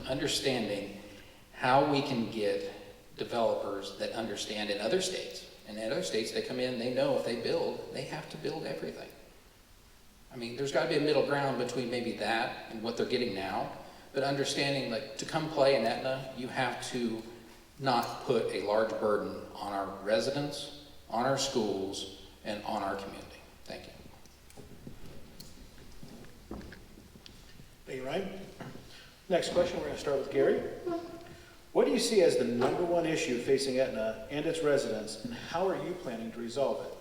understanding how we can get developers that understand in other states. And in other states, they come in, they know if they build, they have to build everything. I mean, there's got to be a middle ground between maybe that and what they're getting now, but understanding, like, to come play in Etna, you have to not put a large burden on our residents, on our schools, and on our community. Thank you. Thank you, Ryan. Next question, we're going to start with Gary. What do you see as the #1 issue facing Etna and its residents, and how are you planning to resolve it?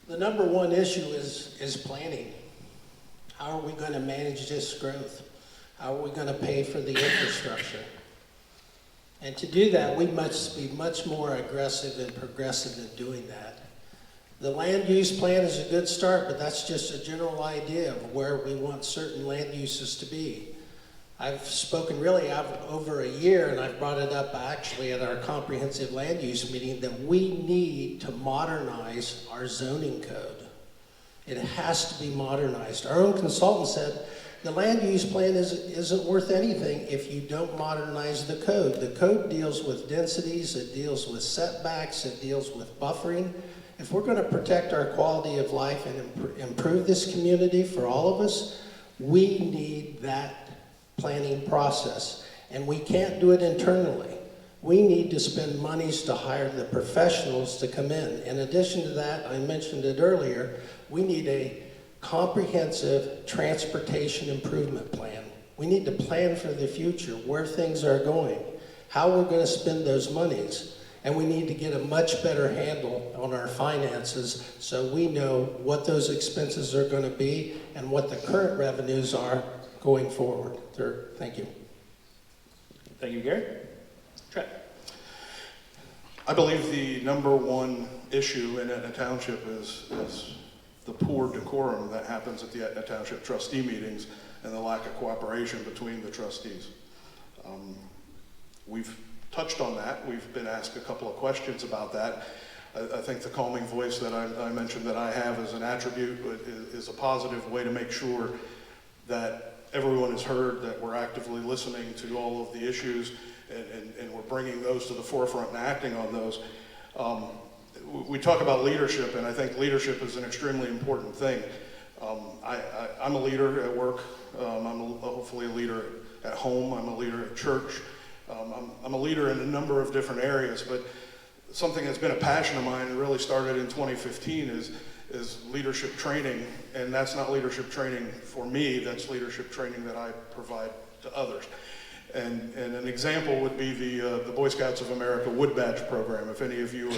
The #1 issue is planning. How are we going to manage this growth? How are we going to pay for the infrastructure? And to do that, we must be much more aggressive and progressive in doing that. The land use plan is a good start, but that's just a general idea of where we want certain land uses to be. I've spoken really over a year, and I've brought it up actually at our comprehensive land use meeting, that we need to modernize our zoning code. It has to be modernized. Our own consultant said the land use plan isn't worth anything if you don't modernize the code. The code deals with densities, it deals with setbacks, it deals with buffering. If we're going to protect our quality of life and improve this community for all of us, we need that planning process. And we can't do it internally. We need to spend monies to hire the professionals to come in. In addition to that, I mentioned it earlier, we need a comprehensive transportation improvement plan. We need to plan for the future, where things are going, how we're going to spend those monies. And we need to get a much better handle on our finances so we know what those expenses are going to be and what the current revenues are going forward. Thank you. Thank you, Gary. Trent. I believe the number one issue in Etna Township is the poor decorum that happens at the Etna Township trustee meetings and the lack of cooperation between the trustees. We've touched on that. We've been asked a couple of questions about that. I think the calming voice that I mentioned that I have as an attribute is a positive way to make sure that everyone is heard, that we're actively listening to all of the issues, and we're bringing those to the forefront and acting on those. We talk about leadership, and I think leadership is an extremely important thing. I'm a leader at work. I'm hopefully a leader at home. I'm a leader at church. I'm a leader in a number of different areas, but something that's been a passion of mine and really started in 2015 is leadership training, and that's not leadership training for me, that's leadership training that I provide to others. And an example would be the Boy Scouts of America Wood Badge program. If any of you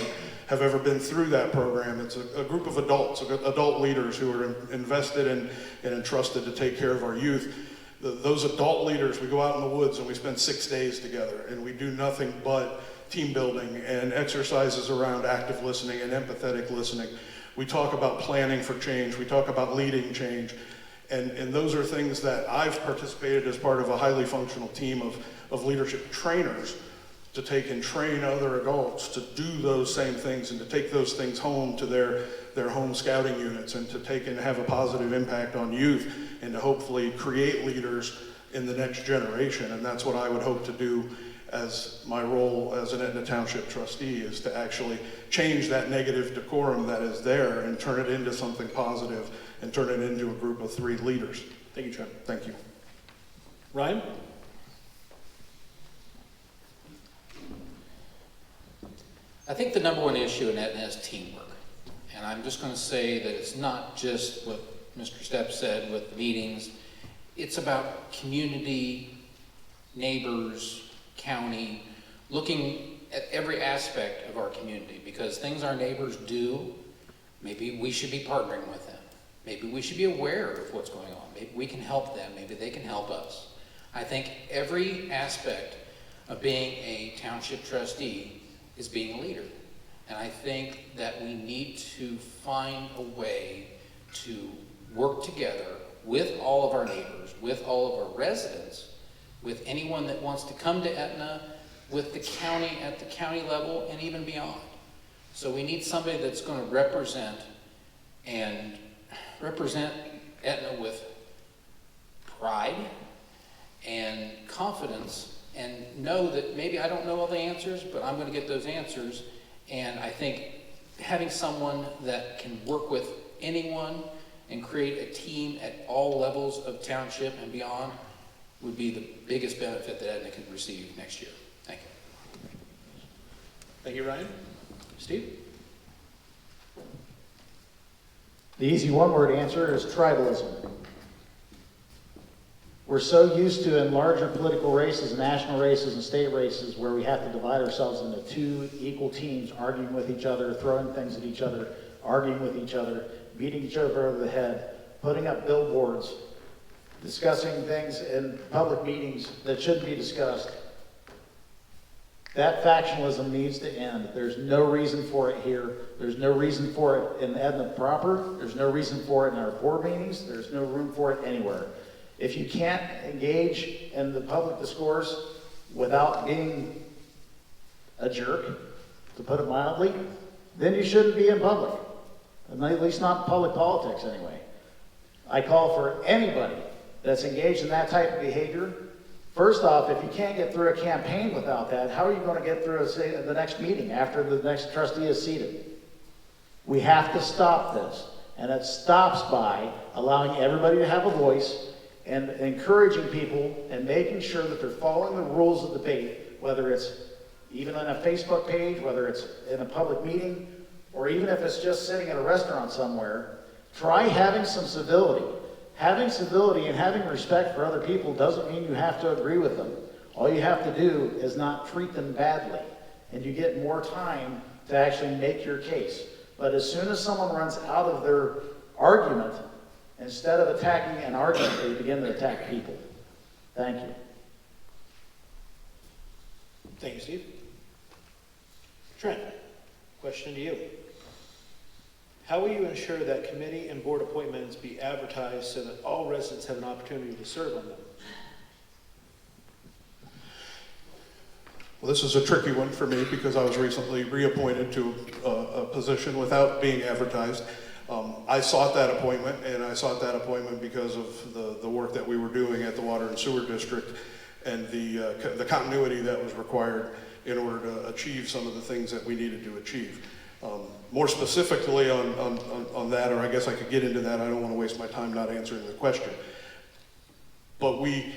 have ever been through that program, it's a group of adults, adult leaders who are invested in and entrusted to take care of our youth. Those adult leaders, we go out in the woods and we spend 6 days together, and we do nothing but team building and exercises around active listening and empathetic listening. We talk about planning for change. We talk about leading change. And those are things that I've participated as part of a highly functional team of leadership trainers to take and train other adults to do those same things and to take those things home to their home scouting units and to take and have a positive impact on youth and to hopefully create leaders in the next generation. And that's what I would hope to do as my role as an Etna Township trustee, is to actually change that negative decorum that is there and turn it into something positive and turn it into a group of 3 leaders. Thank you, Trent. Thank you. Ryan? I think the number one issue in Etna is teamwork. And I'm just going to say that it's not just what Mr. Stepp said with the meetings. It's about community, neighbors, county, looking at every aspect of our community, because things our neighbors do, maybe we should be partnering with them. Maybe we should be aware of what's going on. Maybe we can help them. Maybe they can help us. I think every aspect of being a township trustee is being a leader. And I think that we need to find a way to work together with all of our neighbors, with all of our residents, with anyone that wants to come to Etna, with the county at the county level, and even beyond. So we need somebody that's going to represent Etna with pride and confidence, and know that maybe I don't know all the answers, but I'm going to get those answers. And I think having someone that can work with anyone and create a team at all levels of township and beyond would be the biggest benefit that Etna can receive next year. Thank you. Thank you, Ryan. Steve? The easy one-word answer is tribalism. We're so used to, in larger political races, national races, and state races, where we have to divide ourselves into 2 equal teams, arguing with each other, throwing things at each other, arguing with each other, beating each other over the head, putting up billboards, discussing things in public meetings that shouldn't be discussed. That factionalism needs to end. There's no reason for it here. There's no reason for it in Etna proper. There's no reason for it in our board meetings. There's no room for it anywhere. If you can't engage in the public discourse without being a jerk, to put it mildly, then you shouldn't be in public. At least not public politics anyway. I call for anybody that's engaged in that type of behavior. First off, if you can't get through a campaign without that, how are you going to get through the next meeting after the next trustee is seated? We have to stop this. And it stops by allowing everybody to have a voice and encouraging people and making sure that they're following the rules of debate, whether it's even on a Facebook page, whether it's in a public meeting, or even if it's just sitting at a restaurant somewhere. Try having some civility. Having civility and having respect for other people doesn't mean you have to agree with them. All you have to do is not treat them badly, and you get more time to actually make your case. But as soon as someone runs out of their argument, instead of attacking an argument, they begin to attack people. Thank you. Thank you, Steve. Trent, question to you. How will you ensure that committee and board appointments be advertised so that all residents have an opportunity to serve on them? Well, this is a tricky one for me because I was recently reappointed to a position without being advertised. I sought that appointment, and I sought that appointment because of the work that we were doing at the Water and Sewer District and the continuity that was required in order to achieve some of the things that we needed to achieve. More specifically on that, or I guess I could get into that, I don't want to waste my time not answering the question. But we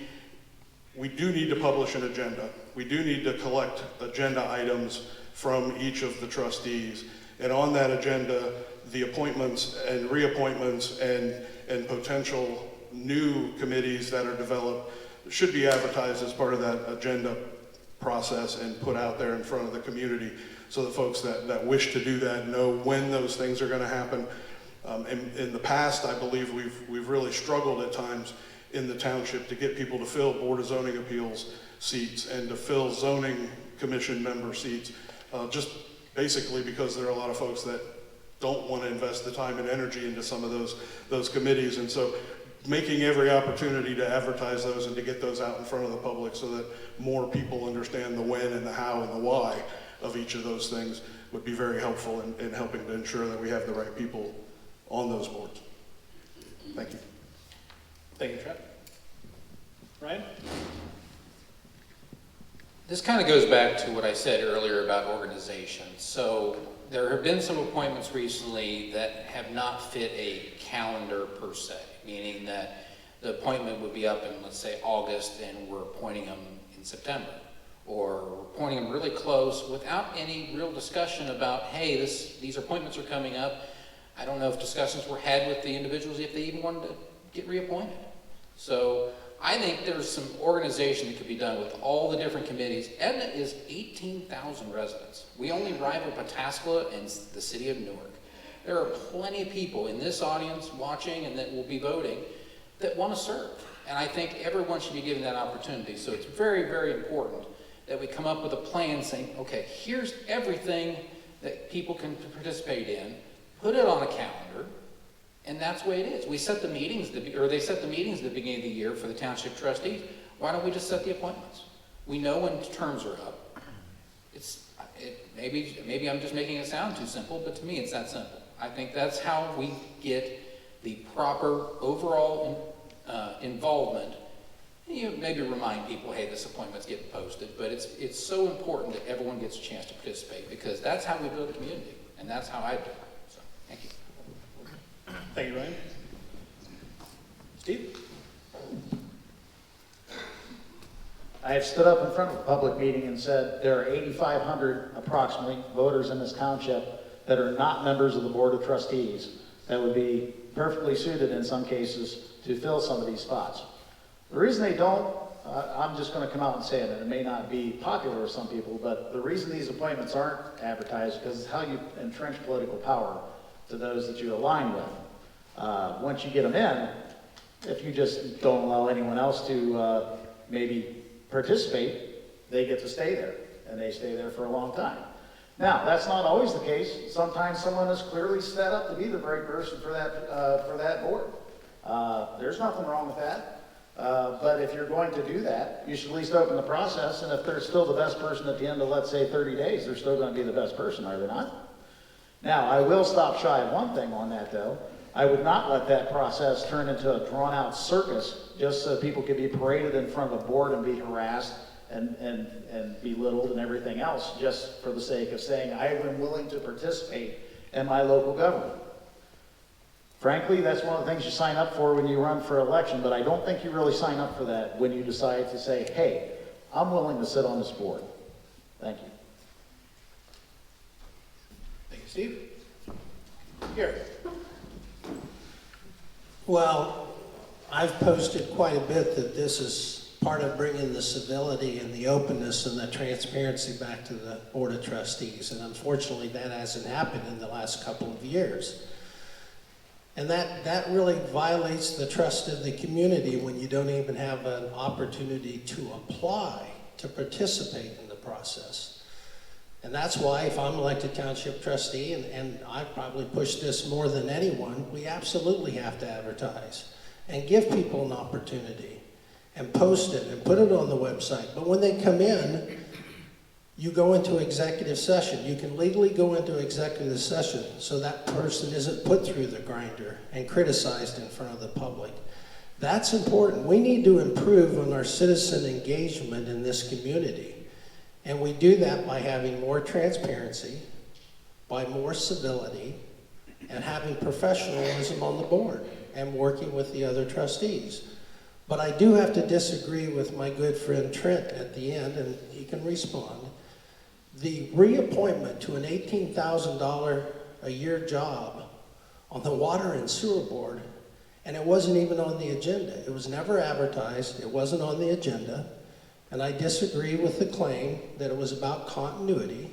do need to publish an agenda. We do need to collect agenda items from each of the trustees. And on that agenda, the appointments and reappointments and potential new committees that are developed should be advertised as part of that agenda process and put out there in front of the community so the folks that wish to do that know when those things are going to happen. In the past, I believe we've really struggled at times in the township to get people to fill Board of Zoning Appeals seats and to fill zoning commission member seats, just basically because there are a lot of folks that don't want to invest the time and energy into some of those committees. And so making every opportunity to advertise those and to get those out in front of the public so that more people understand the when and the how and the why of each of those things would be very helpful in helping to ensure that we have the right people on those boards. Thank you. Thank you, Trent. Ryan? This kind of goes back to what I said earlier about organization. So there have been some appointments recently that have not fit a calendar per se, meaning that the appointment would be up in, let's say, August, and we're appointing them in September. Or we're appointing them really close without any real discussion about, hey, these appointments are coming up. I don't know if discussions were had with the individuals if they even wanted to get reappointed. So I think there's some organization that could be done with all the different committees. Etna is 18,000 residents. We only rival Pataskala and the city of Newark. There are plenty of people in this audience watching and that will be voting that want to serve. And I think everyone should be given that opportunity. So it's very, very important that we come up with a plan saying, okay, here's everything that people can participate in, put it on a calendar, and that's the way it is. We set the meetings, they set the meetings at the beginning of the year for the township trustees. Why don't we just set the appointments? We know when terms are up. Maybe I'm just making it sound too simple, but to me it's that simple. I think that's how we get the proper overall involvement. You maybe remind people, hey, this appointment's getting posted, but it's so important that everyone gets a chance to participate because that's how we build a community, and that's how I do it. So, thank you. Thank you, Ryan. Steve? I have stood up in front of a public meeting and said there are 8,500 approximately voters in this township that are not members of the Board of Trustees that would be perfectly suited in some cases to fill some of these spots. The reason they don't, I'm just going to come out and say it, and it may not be popular with some people, but the reason these appointments aren't advertised is because it's how you entrench political power to those that you align with. Once you get them in, If you just don't allow anyone else to maybe participate, they get to stay there, and they stay there for a long time. Now, that's not always the case. Sometimes someone is clearly set up to be the right person for that board. There's nothing wrong with that. But if you're going to do that, you should at least open the process, and if they're still the best person at the end of, let's say, 30 days, they're still going to be the best person, are they not? Now, I will stop shy of one thing on that, though. I would not let that process turn into a drawn-out circus just so people could be paraded in front of a board and be harassed and belittled and everything else just for the sake of saying, I am willing to participate in my local government. Frankly, that's one of the things you sign up for when you run for election, but I don't think you really sign up for that when you decide to say, hey, I'm willing to sit on this board. Thank you. Thank you, Steve. Gary. Well, I've posted quite a bit that this is part of bringing the civility and the openness and the transparency back to the Board of Trustees. And unfortunately, that hasn't happened in the last couple of years. And that really violates the trust of the community when you don't even have an opportunity to apply to participate in the process. And that's why if I'm elected township trustee, and I probably push this more than anyone, we absolutely have to advertise and give people an opportunity and post it and put it on the website. But when they come in, you go into executive session. You can legally go into executive session so that person isn't put through the grinder and criticized in front of the public. That's important. We need to improve on our citizen engagement in this community. And we do that by having more transparency, by more civility, and having professionalism on the board and working with the other trustees. But I do have to disagree with my good friend Trent at the end, and he can respond. The reappointment to an $18,000 a year job on the Water and Sewer Board, and it wasn't even on the agenda. It was never advertised. It wasn't on the agenda. And I disagree with the claim that it was about continuity,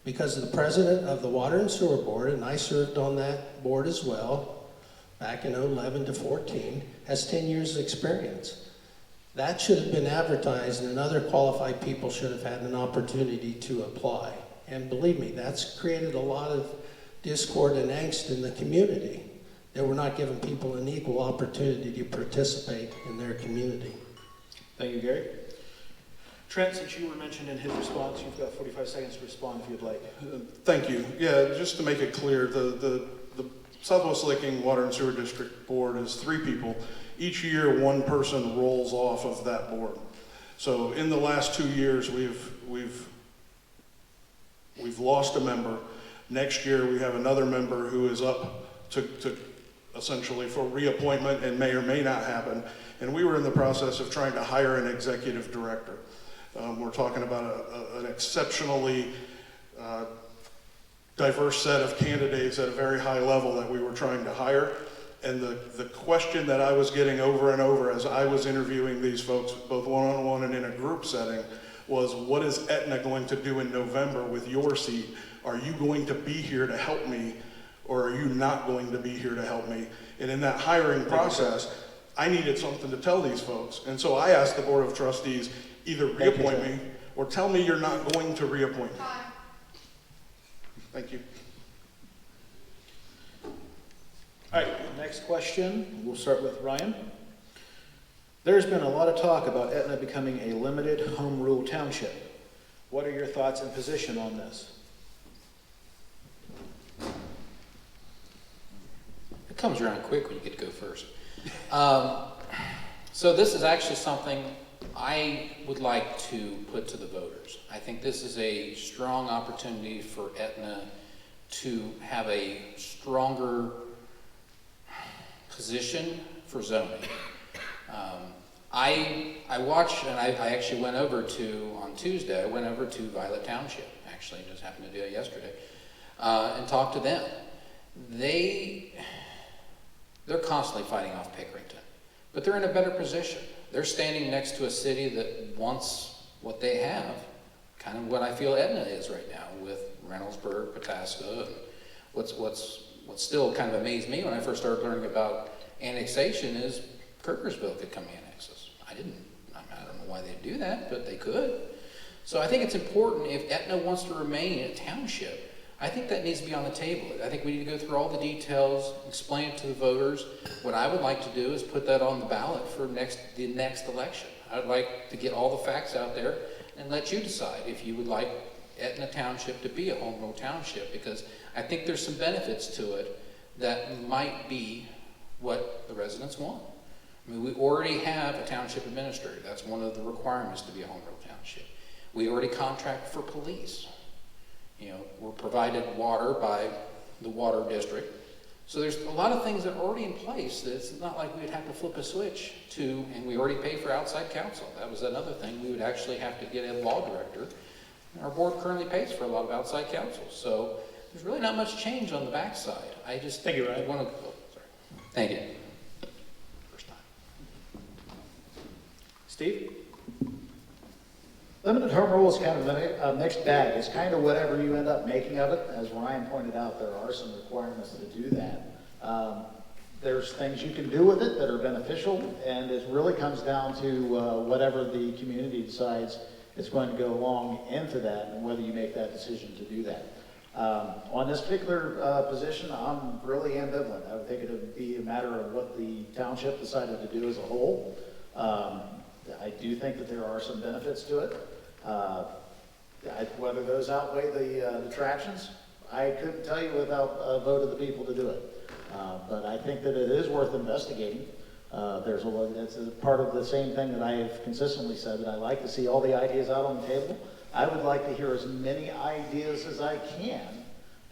because the president of the Water and Sewer Board, and I served on that board as well, back in 2011 to 14, has 10 years of experience. That should have been advertised, and other qualified people should have had an opportunity to apply. And believe me, that's created a lot of discord and angst in the community, that we're not giving people an equal opportunity to participate in their community. Thank you, Gary. Trent, since you were mentioned in his response, you've got 45 seconds to respond if you'd like. Thank you. Yeah, just to make it clear, the Southwest Licking Water and Sewer District Board is 3 people. Each year, one person rolls off of that board. So in the last 2 years, we've lost a member. Next year, we have another member who is up to essentially for reappointment and may or may not happen. And we were in the process of trying to hire an executive director. We're talking about an exceptionally diverse set of candidates at a very high level that we were trying to hire. And the question that I was getting over and over as I was interviewing these folks, both one-on-one and in a group setting, was what is Etna going to do in November with your seat? Are you going to be here to help me, or are you not going to be here to help me? And in that hiring process, I needed something to tell these folks. And so I asked the Board of Trustees, either reappoint me or tell me you're not going to reappoint me. Thank you. All right, next question. We'll start with Ryan. There's been a lot of talk about Etna becoming a limited home rule township. What are your thoughts and position on this? It comes around quick when you get to go first. So this is actually something I would like to put to the voters. I think this is a strong opportunity for Etna to have a stronger position for zoning. I watched, and I actually went over to, on Tuesday, I went over to Violet Township, actually, just happened to do it yesterday, and talked to them. They're constantly fighting off Pickerington, but they're in a better position. They're standing next to a city that wants what they have, kind of what I feel Etna is right now with Reynoldsburg, Pataska, and what's still kind of amazed me when I first started learning about annexation is Kirkersville could come annex us. I don't know why they'd do that, but they could. So I think it's important, if Etna wants to remain a township, I think that needs to be on the table. I think we need to go through all the details, explain it to the voters. What I would like to do is put that on the ballot for the next election. I'd like to get all the facts out there and let you decide if you would like Etna Township to be a home rule township, because I think there's some benefits to it that might be what the residents want. I mean, we already have a township administrator. That's one of the requirements to be a home rule township. We already contract for police. You know, we're provided water by the water district. So there's a lot of things that are already in place that it's not like we'd have to flip a switch to, and we already pay for outside counsel. That was another thing. We would actually have to get a law director. Our board currently pays for a lot of outside counsel. So there's really not much change on the backside. I just Thank you, Ryan. want to, sorry. Thank you. First time. Steve? Limited home rule is kind of a mixed bag. It's kind of whatever you end up making of it. As Ryan pointed out, there are some requirements to do that. There's things you can do with it that are beneficial, and it really comes down to whatever the community decides is going to go along into that, and whether you make that decision to do that. On this particular position, I'm really ambivalent. I would think it would be a matter of what the township decided to do as a whole. I do think that there are some benefits to it. Whether those outweigh the detractions, I couldn't tell you without a vote of the people to do it. But I think that it is worth investigating. It's a part of the same thing that I have consistently said, that I like to see all the ideas out on the table. I would like to hear as many ideas as I can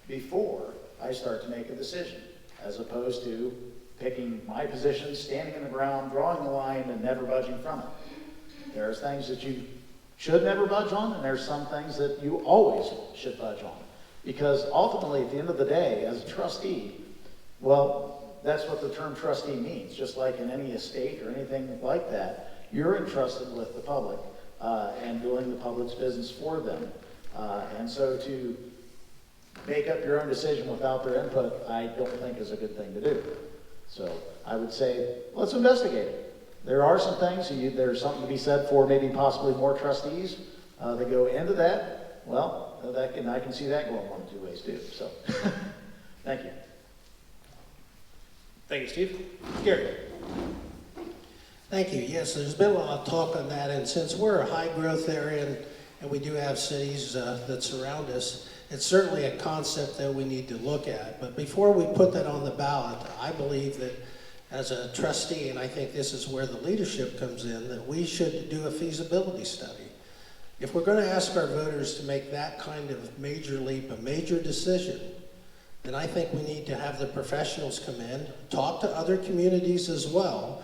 before I start to make a decision, as opposed to picking my position, standing in the ground, drawing the line, and never budging from it. There's things that you should never budge on, and there's some things that you always should budge on. Because ultimately, at the end of the day, as a trustee, well, that's what the term trustee means. Just like in any estate or anything like that, you're entrusted with the public and doing the public's business for them. And so to make up your own decision without their input, I don't think is a good thing to do. So I would say, let's investigate it. There are some things, there's something to be said for maybe possibly more trustees that go into that. Well, I can see that going one of two ways too. So, thank you. Thank you, Steve. Gary? Thank you. Yes, there's been a lot of talk on that, and since we're a high-growth area and we do have cities that surround us, it's certainly a concept that we need to look at. But before we put that on the ballot, I believe that as a trustee, and I think this is where the leadership comes in, that we should do a feasibility study. If we're going to ask our voters to make that kind of major leap, a major decision, then I think we need to have the professionals come in, talk to other communities as well,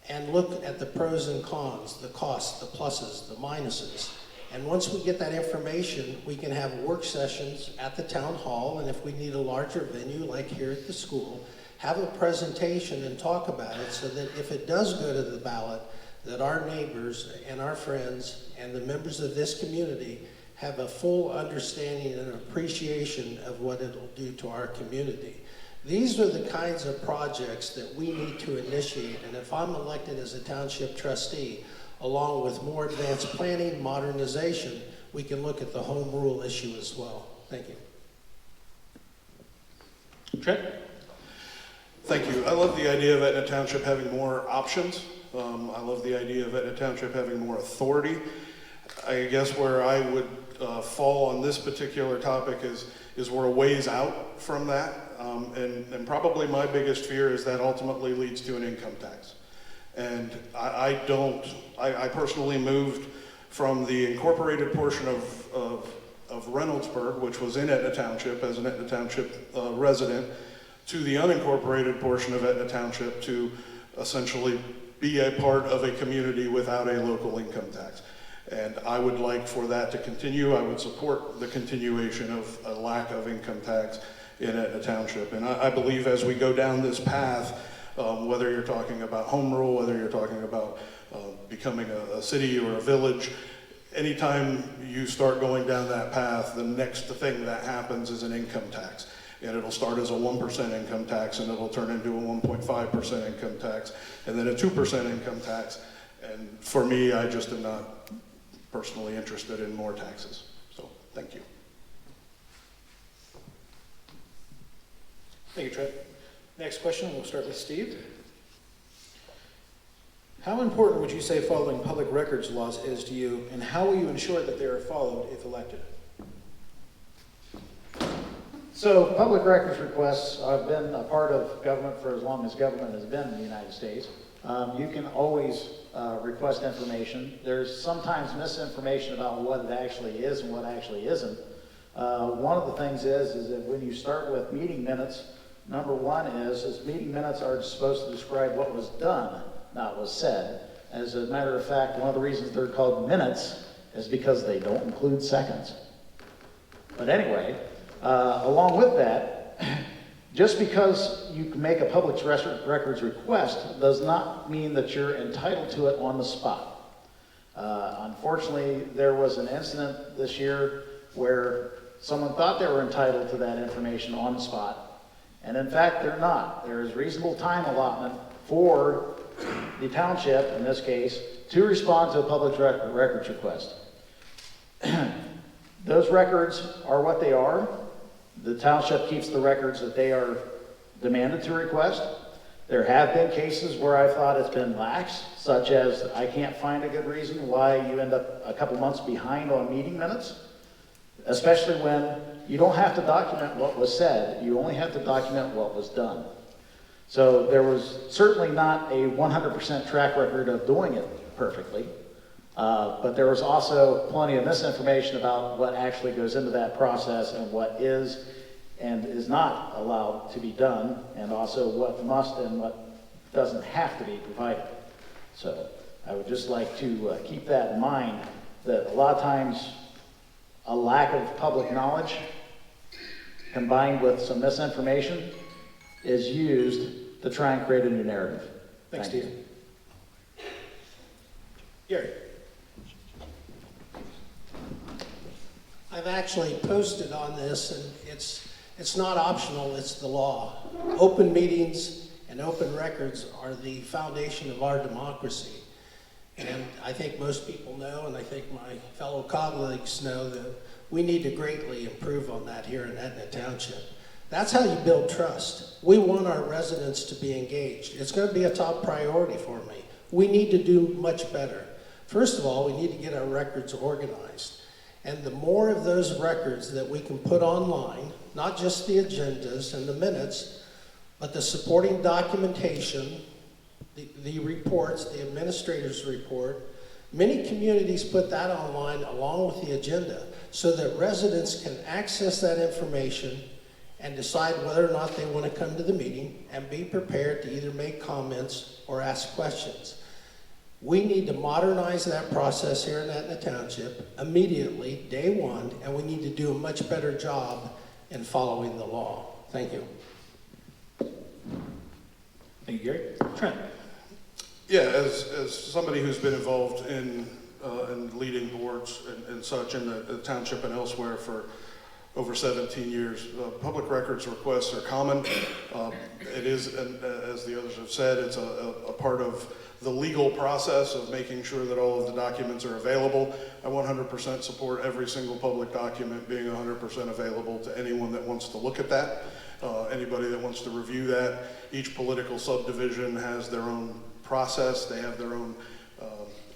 and look at the pros and cons, the costs, the pluses, the minuses. And once we get that information, we can have work sessions at the town hall, and if we need a larger venue like here at the school, have a presentation and talk about it, so that if it does go to the ballot, that our neighbors and our friends and the members of this community have a full understanding and appreciation of what it'll do to our community. These are the kinds of projects that we need to initiate, and if I'm elected as a township trustee, along with more advanced planning, modernization, we can look at the home rule issue as well. Thank you. Trent? Thank you. I love the idea of Etna Township having more options. I love the idea of Etna Township having more authority. I guess where I would fall on this particular topic is we're a ways out from that. And probably my biggest fear is that ultimately leads to an income tax. And I personally moved from the incorporated portion of Reynoldsburg, which was in Etna Township as an Etna Township resident, to the unincorporated portion of Etna Township to essentially be a part of a community without a local income tax. And I would like for that to continue. I would support the continuation of a lack of income tax in Etna Township. And I believe as we go down this path, whether you're talking about home rule, whether you're talking about becoming a city or a village, anytime you start going down that path, the next thing that happens is an income tax. And it'll start as a 1% income tax, and it'll turn into a 1.5% income tax, and then a 2% income tax. And for me, I just am not personally interested in more taxes. So, thank you. Thank you, Trent. Next question, we'll start with Steve. How important would you say following public records laws is to you, and how will you ensure that they are followed if elected? So public records requests, I've been a part of government for as long as government has been in the United States. You can always request information. There's sometimes misinformation about what it actually is and what actually isn't. One of the things is that when you start with meeting minutes, number one is meeting minutes are supposed to describe what was done, not was said. As a matter of fact, one of the reasons they're called minutes is because they don't include seconds. But anyway, along with that, just because you can make a public records request does not mean that you're entitled to it on the spot. Unfortunately, there was an incident this year where someone thought they were entitled to that information on the spot, and in fact, they're not. There is reasonable time allotment for the township, in this case, to respond to a public records request. Those records are what they are. The township keeps the records that they are demanded to request. There have been cases where I thought it's been lax, such as I can't find a good reason why you end up a couple months behind on meeting minutes, especially when you don't have to document what was said, you only have to document what was done. So there was certainly not a 100% track record of doing it perfectly, but there was also plenty of misinformation about what actually goes into that process and what is and is not allowed to be done, and also what must and what doesn't have to be provided. So I would just like to keep that in mind, that a lot of times a lack of public knowledge combined with some misinformation is used to try and create a new narrative. Thanks, Thank Steve. Gary. I've actually posted on this, and it's not optional, it's the law. Open meetings and open records are the foundation of our democracy. And I think most people know, and I think my fellow colleagues know, that we need to greatly improve on that here in Etna Township. That's how you build trust. We want our residents to be engaged. It's going to be a top priority for me. We need to do much better. First of all, we need to get our records organized. And the more of those records that we can put online, not just the agendas and the minutes, but the supporting documentation, the reports, the administrator's report. Many communities put that online along with the agenda so that residents can access that information and decide whether or not they want to come to the meeting and be prepared to either make comments or ask questions. We need to modernize that process here in Etna Township immediately, day one, and we need to do a much better job in following the law. Thank you. Thank you, Gary. Trent. Yeah, as somebody who's been involved in leading boards and such in the township and elsewhere for over 17 years, public records requests are common. It is, and as the others have said, it's a part of the legal process of making sure that all of the documents are available. I 100% support every single public document being 100% available to anyone that wants to look at that, anybody that wants to review that. Each political subdivision has their own process. They have their own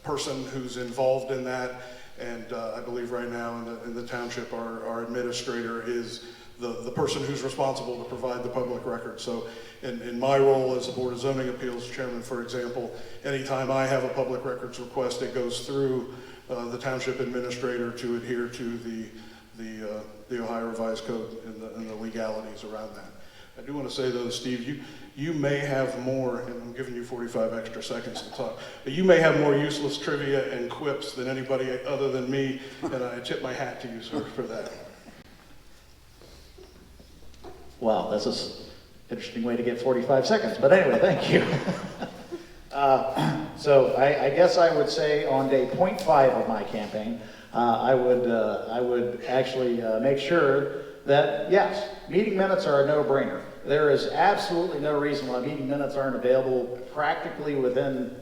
person who's involved in that. And I believe right now in the township, our administrator is the person who's responsible to provide the public record. So in my role as the Board of Zoning Appeals Chairman, for example, anytime I have a public records request, it goes through the township administrator to adhere to the Ohio Revised Code and the legalities around that. I do want to say though, Steve, you may have more, and I'm giving you 45 extra seconds to talk, but you may have more useless trivia and quips than anybody other than me, and I tip my hat to you, sir, for that. Wow, that's an interesting way to get 45 seconds, but anyway, thank you. So I guess I would say on day 0.5 of my campaign, I would actually make sure that, yes, meeting minutes are a no-brainer. There is absolutely no reason why meeting minutes aren't available practically within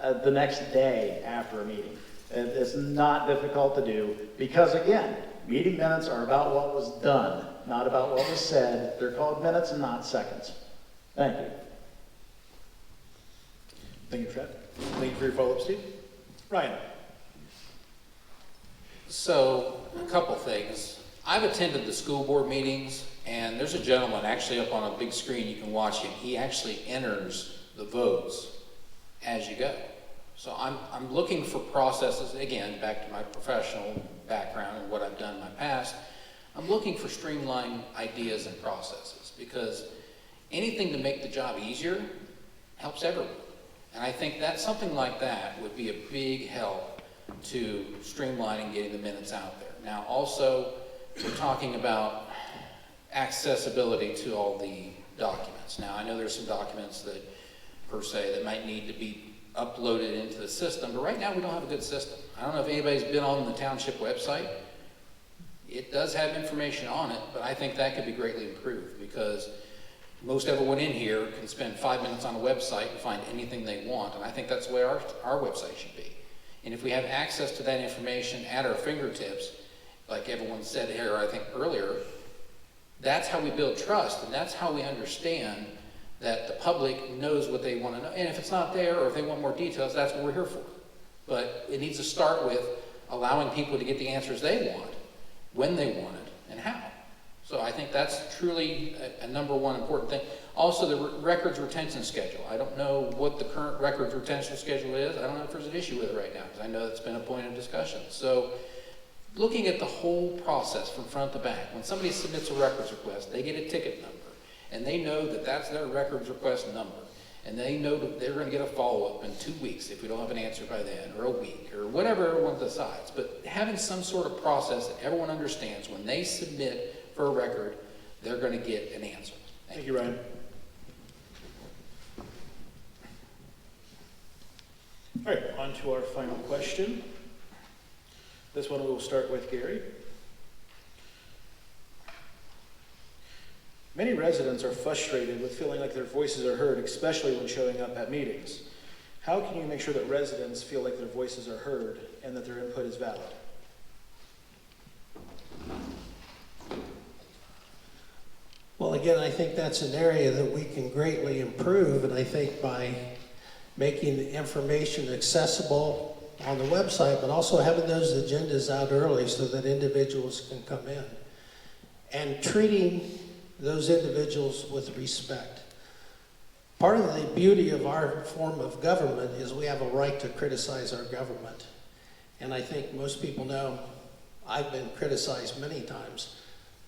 the next day after a meeting. It's not difficult to do because, again, meeting minutes are about what was done, not about what was said. They're called minutes and not seconds. Thank you. Thank you, Trent. Thank you for your follow-up, Steve. Ryan? So, a couple things. I've attended the school board meetings, and there's a gentleman actually up on a big screen, you can watch him. He actually enters the votes as you go. So I'm looking for processes, again, back to my professional background and what I've done in my past. I'm looking for streamlined ideas and processes because anything to make the job easier helps everyone. And I think that something like that would be a big help to streamlining getting the minutes out there. Now, also, we're talking about accessibility to all the documents. Now, I know there's some documents that, per se, that might need to be uploaded into the system, but right now we don't have a good system. I don't know if anybody's been on the township website. It does have information on it, but I think that could be greatly improved because most everyone in here can spend 5 minutes on a website and find anything they want, and I think that's the way our website should be. And if we have access to that information at our fingertips, like everyone said here, I think earlier, that's how we build trust, and that's how we understand that the public knows what they want to know. And if it's not there, or if they want more details, that's what we're here for. But it needs to start with allowing people to get the answers they want, when they want it, and how. So I think that's truly a number one important thing. Also, the records retention schedule. I don't know what the current records retention schedule is. I don't know if there's an issue with it right now, because I know that's been a point of discussion. So looking at the whole process from front to back, when somebody submits a records request, they get a ticket number, and they know that that's their records request number, and they know that they're going to get a follow-up in 2 weeks if we don't have an answer by then, or a week, or whatever everyone decides. But having some sort of process that everyone understands when they submit for a record, they're going to get an answer. Thank you, Ryan. All right, on to our final question. This one we will start with Gary. Many residents are frustrated with feeling like their voices are heard, especially when showing up at meetings. How can you make sure that residents feel like their voices are heard and that their input is valid? Well, again, I think that's an area that we can greatly improve, and I think by making the information accessible on the website, but also having those agendas out early so that individuals can come in, and treating those individuals with respect. Part of the beauty of our form of government is we have a right to criticize our government. And I think most people know I've been criticized many times,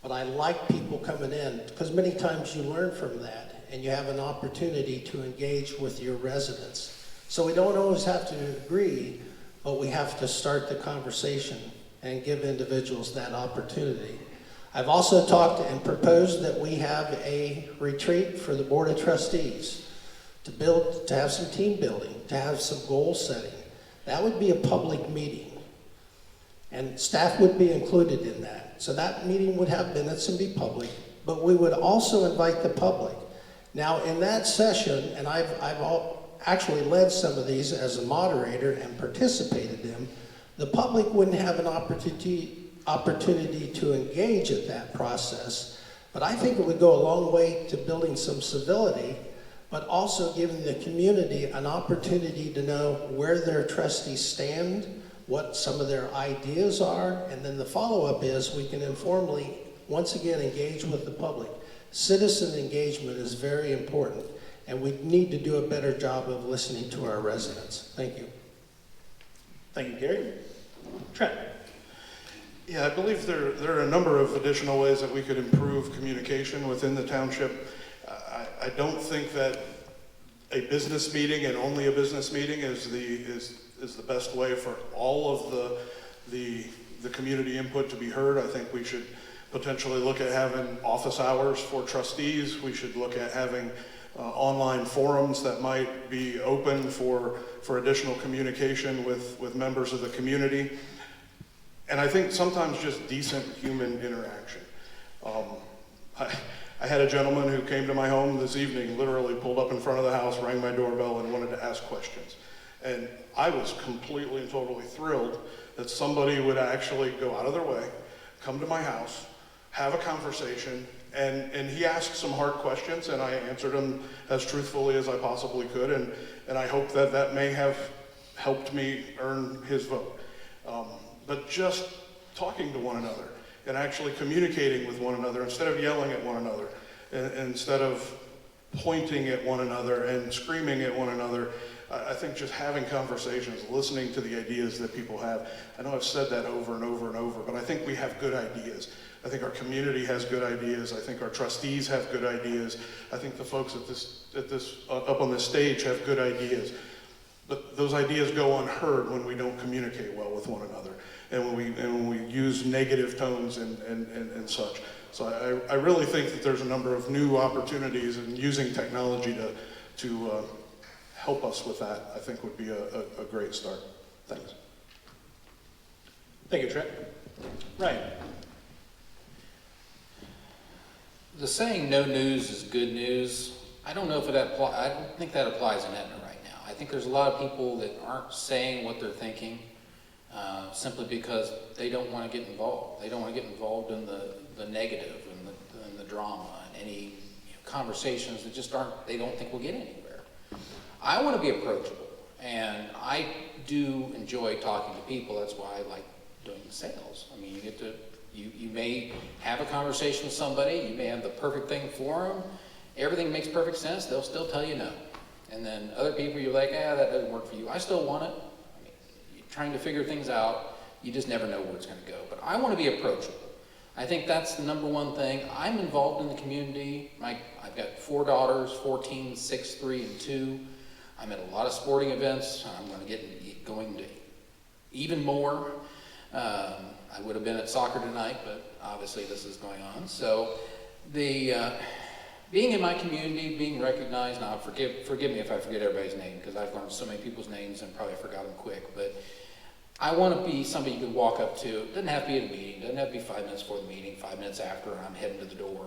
but I like people coming in because many times you learn from that and you have an opportunity to engage with your residents. So we don't always have to agree, but we have to start the conversation and give individuals that opportunity. I've also talked and proposed that we have a retreat for the Board of Trustees to have some team building, to have some goal setting. That would be a public meeting, and staff would be included in that. So that meeting would have minutes and be public, but we would also invite the public. Now, in that session, and I've actually led some of these as a moderator and participated in them, the public wouldn't have an opportunity to engage at that process, but I think it would go a long way to building some civility, but also giving the community an opportunity to know where their trustees stand, what some of their ideas are, and then the follow-up is we can informally, once again, engage with the public. Citizen engagement is very important, and we need to do a better job of listening to our residents. Thank you. Thank you, Gary. Trent. Yeah, I believe there are a number of additional ways that we could improve communication within the township. I don't think that a business meeting and only a business meeting is the best way for all of the community input to be heard. I think we should potentially look at having office hours for trustees. We should look at having online forums that might be open for additional communication with members of the community. And I think sometimes just decent human interaction. I had a gentleman who came to my home this evening, literally pulled up in front of the house, rang my doorbell, and wanted to ask questions. And I was completely and totally thrilled that somebody would actually go out of their way, come to my house, have a conversation, and he asked some hard questions, and I answered them as truthfully as I possibly could, and I hope that that may have helped me earn his vote. But just talking to one another and actually communicating with one another instead of yelling at one another, instead of pointing at one another and screaming at one another, I think just having conversations, listening to the ideas that people have. I know I've said that over and over and over, but I think we have good ideas. I think our community has good ideas. I think our trustees have good ideas. I think the folks up on this stage have good ideas. But those ideas go unheard when we don't communicate well with one another, and when we use negative tones and such. So I really think that there's a number of new opportunities, and using technology to help us with that, I think would be a great start. Thanks. Thank you, Trent. Ryan? The saying "no news is good news," I don't know if it applies. I don't think that applies in Etna right now. I think there's a lot of people that aren't saying what they're thinking simply because they don't want to get involved. They don't want to get involved in the negative and the drama and any conversations that just aren't. They don't think will get anywhere. I want to be approachable, and I do enjoy talking to people. That's why I like doing sales. I mean, you get to. You may have a conversation with somebody, you may have the perfect thing for them, everything makes perfect sense, they'll still tell you no. And then other people, you're like, that doesn't work for you. I still want it. I mean, you're trying to figure things out, you just never know where it's going to go. But I want to be approachable. I think that's the number one thing. I'm involved in the community. I've got 4 daughters, 14, 6, 3, and 2. I'm at a lot of sporting events. I'm going to get going to even more. I would have been at soccer tonight, but obviously this is going on. So the being in my community, being recognized, now forgive me if I forget everybody's name, because I've learned so many people's names and probably forgot them quick, but I want to be somebody you can walk up to. It doesn't have to be at a meeting, it doesn't have to be 5 minutes before the meeting, 5 minutes after, and I'm heading to the door.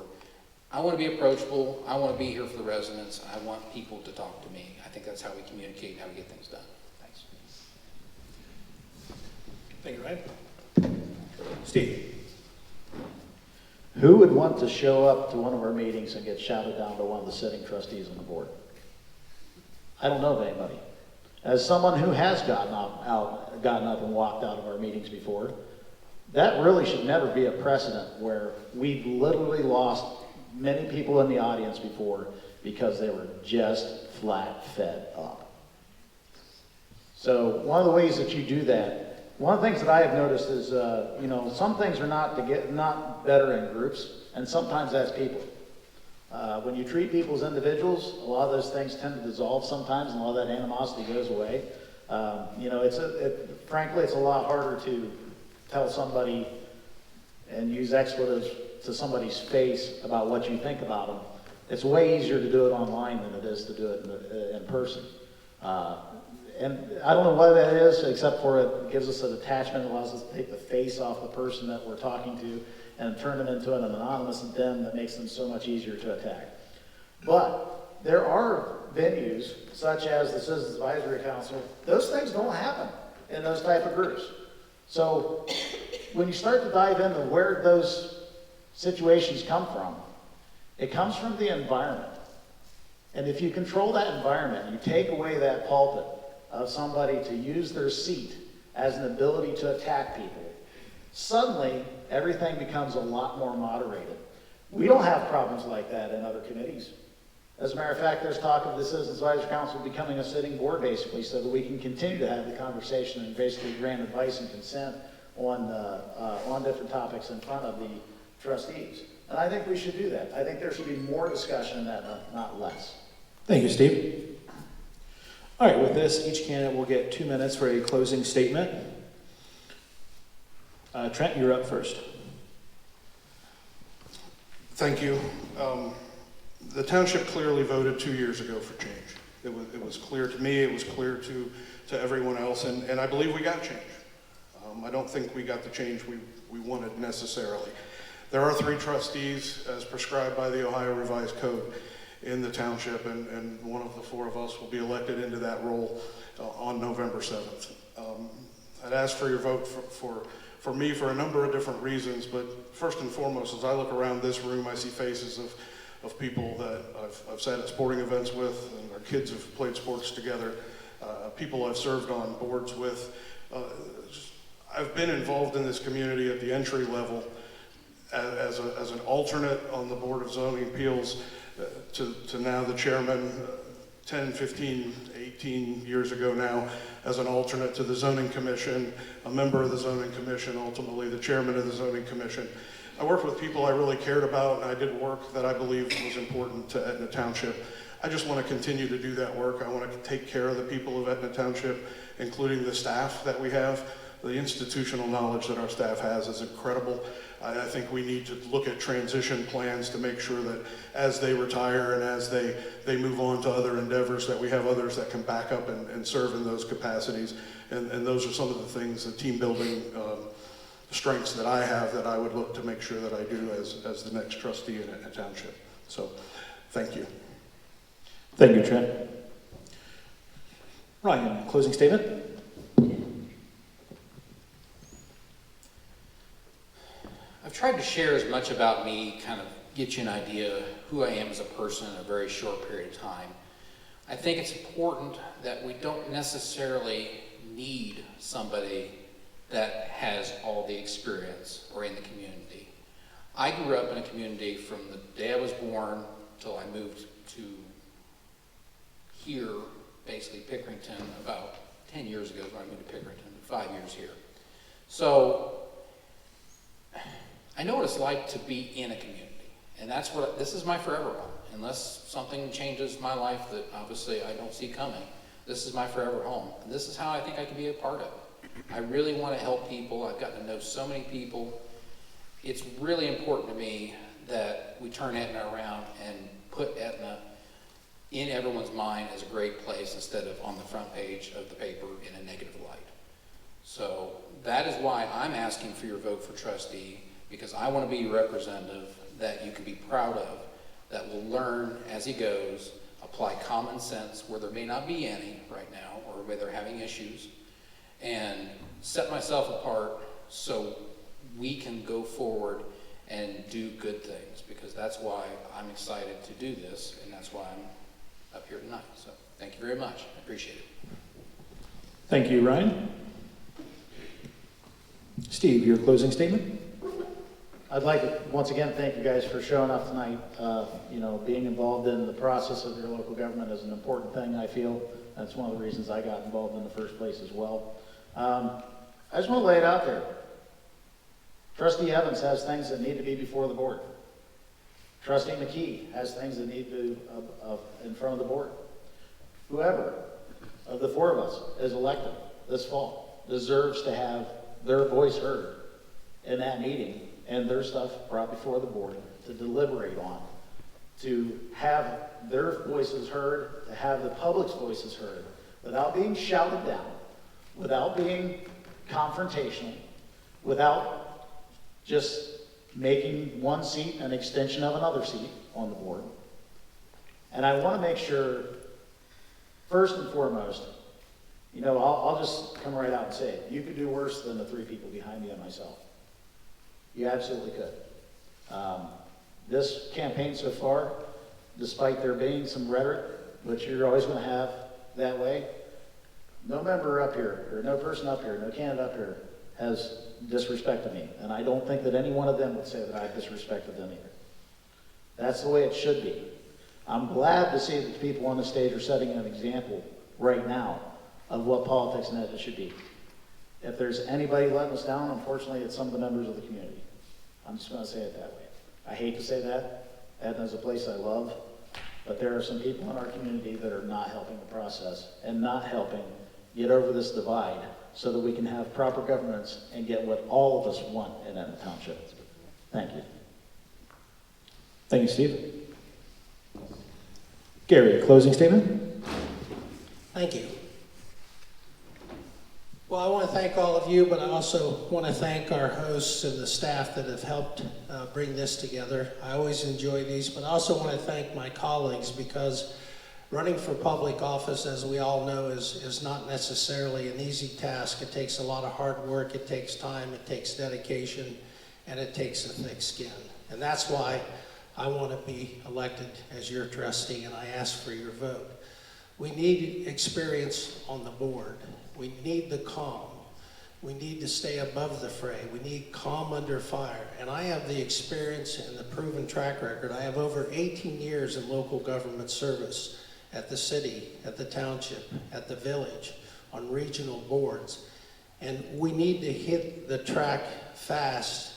I want to be approachable, I want to be here for the residents, I want people to talk to me. I think that's how we communicate and how we get things done. Thanks. Thank you, Ryan. Steve? Who would want to show up to one of our meetings and get shouted down to one of the sitting trustees on the board? I don't know of anybody. As someone who has gotten up and walked out of our meetings before, that really should never be a precedent where we've literally lost many people in the audience before because they were just flat fed up. So one of the ways that you do that, one of the things that I have noticed is, some things are not better in groups, and sometimes that's people. When you treat people as individuals, a lot of those things tend to dissolve sometimes, and a lot of that animosity goes away. Frankly, it's a lot harder to tell somebody and use expletives to somebody's face about what you think about them. It's way easier to do it online than it is to do it in person. And I don't know what that is, except for it gives us an attachment, allows us to take the face off the person that we're talking to and turn them into an anonymous them that makes them so much easier to attack. But there are venues, such as the Citizens Advisory Council, those things don't happen in those type of groups. So when you start to dive into where those situations come from, it comes from the environment. And if you control that environment, you take away that pulpit of somebody to use their seat as an ability to attack people, suddenly everything becomes a lot more moderated. We don't have problems like that in other committees. As a matter of fact, there's talk of the Citizens Advisory Council becoming a sitting board, basically, so that we can continue to have the conversation and basically grant advice and consent on different topics in front of the trustees. And I think we should do that. I think there should be more discussion in that, not less. Thank you, Steve. All right, with this, each candidate will get 2 minutes for a closing statement. Trent, you're up first. Thank you. The township clearly voted 2 years ago for change. It was clear to me, it was clear to everyone else, and I believe we got change. I don't think we got the change we wanted necessarily. There are 3 trustees as prescribed by the Ohio Revised Code in the township, and one of the 4 of us will be elected into that role on November 7th. I'd ask for your vote for me for a number of different reasons, but first and foremost, as I look around this room, I see faces of people that I've sat at sporting events with, and our kids have played sports together, people I've served on boards with. I've been involved in this community at the entry level as an alternate on the Board of Zoning Appeals to now the chairman 10, 15, 18 years ago now as an alternate to the Zoning Commission, a member of the Zoning Commission, ultimately the chairman of the Zoning Commission. I worked with people I really cared about, and I did work that I believed was important to Etna Township. I just want to continue to do that work. I want to take care of the people of Etna Township, including the staff that we have. The institutional knowledge that our staff has is incredible. I think we need to look at transition plans to make sure that as they retire and as they move on to other endeavors, that we have others that can back up and serve in those capacities. And those are some of the things, the team building strengths that I have that I would look to make sure that I do as the next trustee in a township. So, thank you. Thank you, Trent. Ryan, closing statement? I've tried to share as much about me, kind of get you an idea who I am as a person in a very short period of time. I think it's important that we don't necessarily need somebody that has all the experience or in the community. I grew up in a community from the day I was born till I moved to here, basically Pickerington, about 10 years ago when I moved to Pickerington, 5 years here. So I know what it's like to be in a community, and this is my forever home. Unless something changes my life that obviously I don't see coming, this is my forever home. And this is how I think I can be a part of it. I really want to help people. I've gotten to know so many people. It's really important to me that we turn Etna around and put Etna in everyone's mind as a great place instead of on the front page of the paper in a negative light. So that is why I'm asking for your vote for trustee, because I want to be your representative that you can be proud of, that will learn as he goes, apply common sense where there may not be any right now, or where they're having issues, and set myself apart so we can go forward and do good things, because that's why I'm excited to do this, and that's why I'm up here tonight. So thank you very much. I appreciate it. Thank you, Ryan. Steve, your closing statement? I'd like to once again thank you guys for showing up tonight. Being involved in the process of your local government is an important thing, I feel. That's one of the reasons I got involved in the first place as well. I just want to lay it out there. Trustee Evans has things that need to be before the board. Trustee McKee has things that need to be in front of the board. Whoever of the 4 of us is elected this fall deserves to have their voice heard in that meeting and their stuff brought before the board to deliberate on, to have their voices heard, to have the public's voices heard, without being shouted down, without being confrontational, without just making one seat an extension of another seat on the board. And I want to make sure, first and foremost, I'll just come right out and say it. You could do worse than the 3 people behind me and myself. You absolutely could. This campaign so far, despite there being some rhetoric, which you're always going to have that way, no member up here, or no person up here, no candidate up here has disrespected me. And I don't think that any one of them would say that I've disrespected them either. That's the way it should be. I'm glad to see that the people on the stage are setting an example right now of what politics in Etna should be. If there's anybody letting us down, unfortunately, it's some of the members of the community. I'm just going to say it that way. I hate to say that. Etna's a place I love, but there are some people in our community that are not helping the process and not helping get over this divide so that we can have proper governance and get what all of us want in Etna Township. Thank you. Thank you, Steve. Gary, closing statement? Thank you. Well, I want to thank all of you, but I also want to thank our hosts and the staff that have helped bring this together. I always enjoy these, but I also want to thank my colleagues, because running for public office, as we all know, is not necessarily an easy task. It takes a lot of hard work, it takes time, it takes dedication, and it takes a thick skin. And that's why I want to be elected as your trustee, and I ask for your vote. We need experience on the board. We need the calm. We need to stay above the fray. We need calm under fire. And I have the experience and the proven track record. I have over 18 years in local government service at the city, at the township, at the village, on regional boards. And we need to hit the track fast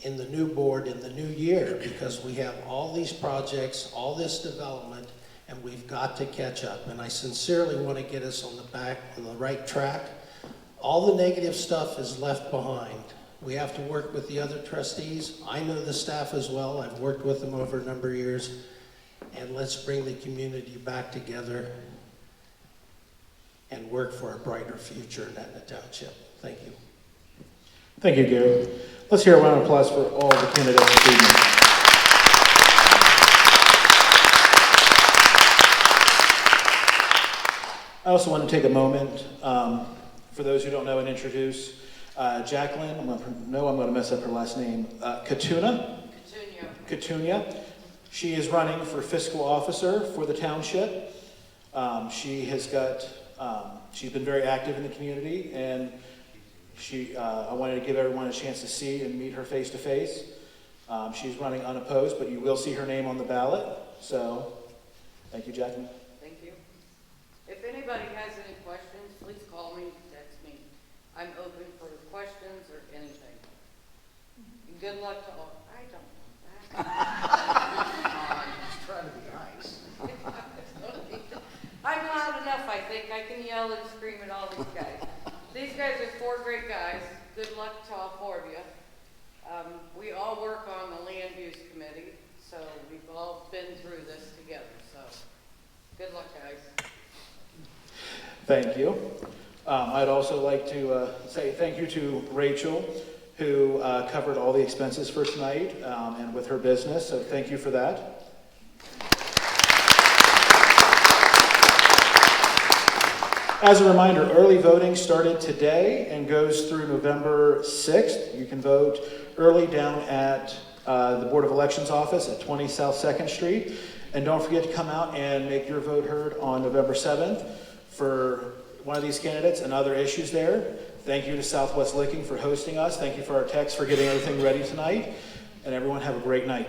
in the new board in the new year, because we have all these projects, all this development, and we've got to catch up. And I sincerely want to get us on the right track. All the negative stuff is left behind. We have to work with the other trustees. I know the staff as well. I've worked with them over a number of years. And let's bring the community back together and work for a brighter future in Etna Township. Thank you. Thank you, Gary. Let's hear a round of applause for all the candidates this evening. I also want to take a moment, for those who don't know, and introduce Jacqueline. I'm going to mess up her last name. Catunia. She is running for fiscal officer for the township. She's been very active in the community, and I wanted to give everyone a chance to see and meet her face to face. She's running unopposed, but you will see her name on the ballot. So, thank you, Jacqueline. Thank you. If anybody has any questions, please call me, text me. I'm open for questions or anything. Good luck to all. I don't know that. Just trying to be nice. I'm loud enough, I think. I can yell and scream at all these guys. These guys are 4 great guys. Good luck to all 4 of you. We all work on the land use committee, so we've all been through this together. So good luck, guys. Thank you. I'd also like to say thank you to Rachel, who covered all the expenses for tonight and with her business, so thank you for that. As a reminder, early voting started today and goes through November 6th. You can vote early down at the Board of Elections office at 20 South 2nd Street. And don't forget to come out and make your vote heard on November 7th for one of these candidates and other issues there. Thank you to Southwest Licking for hosting us. Thank you for our techs for getting everything ready tonight. And everyone have a great night.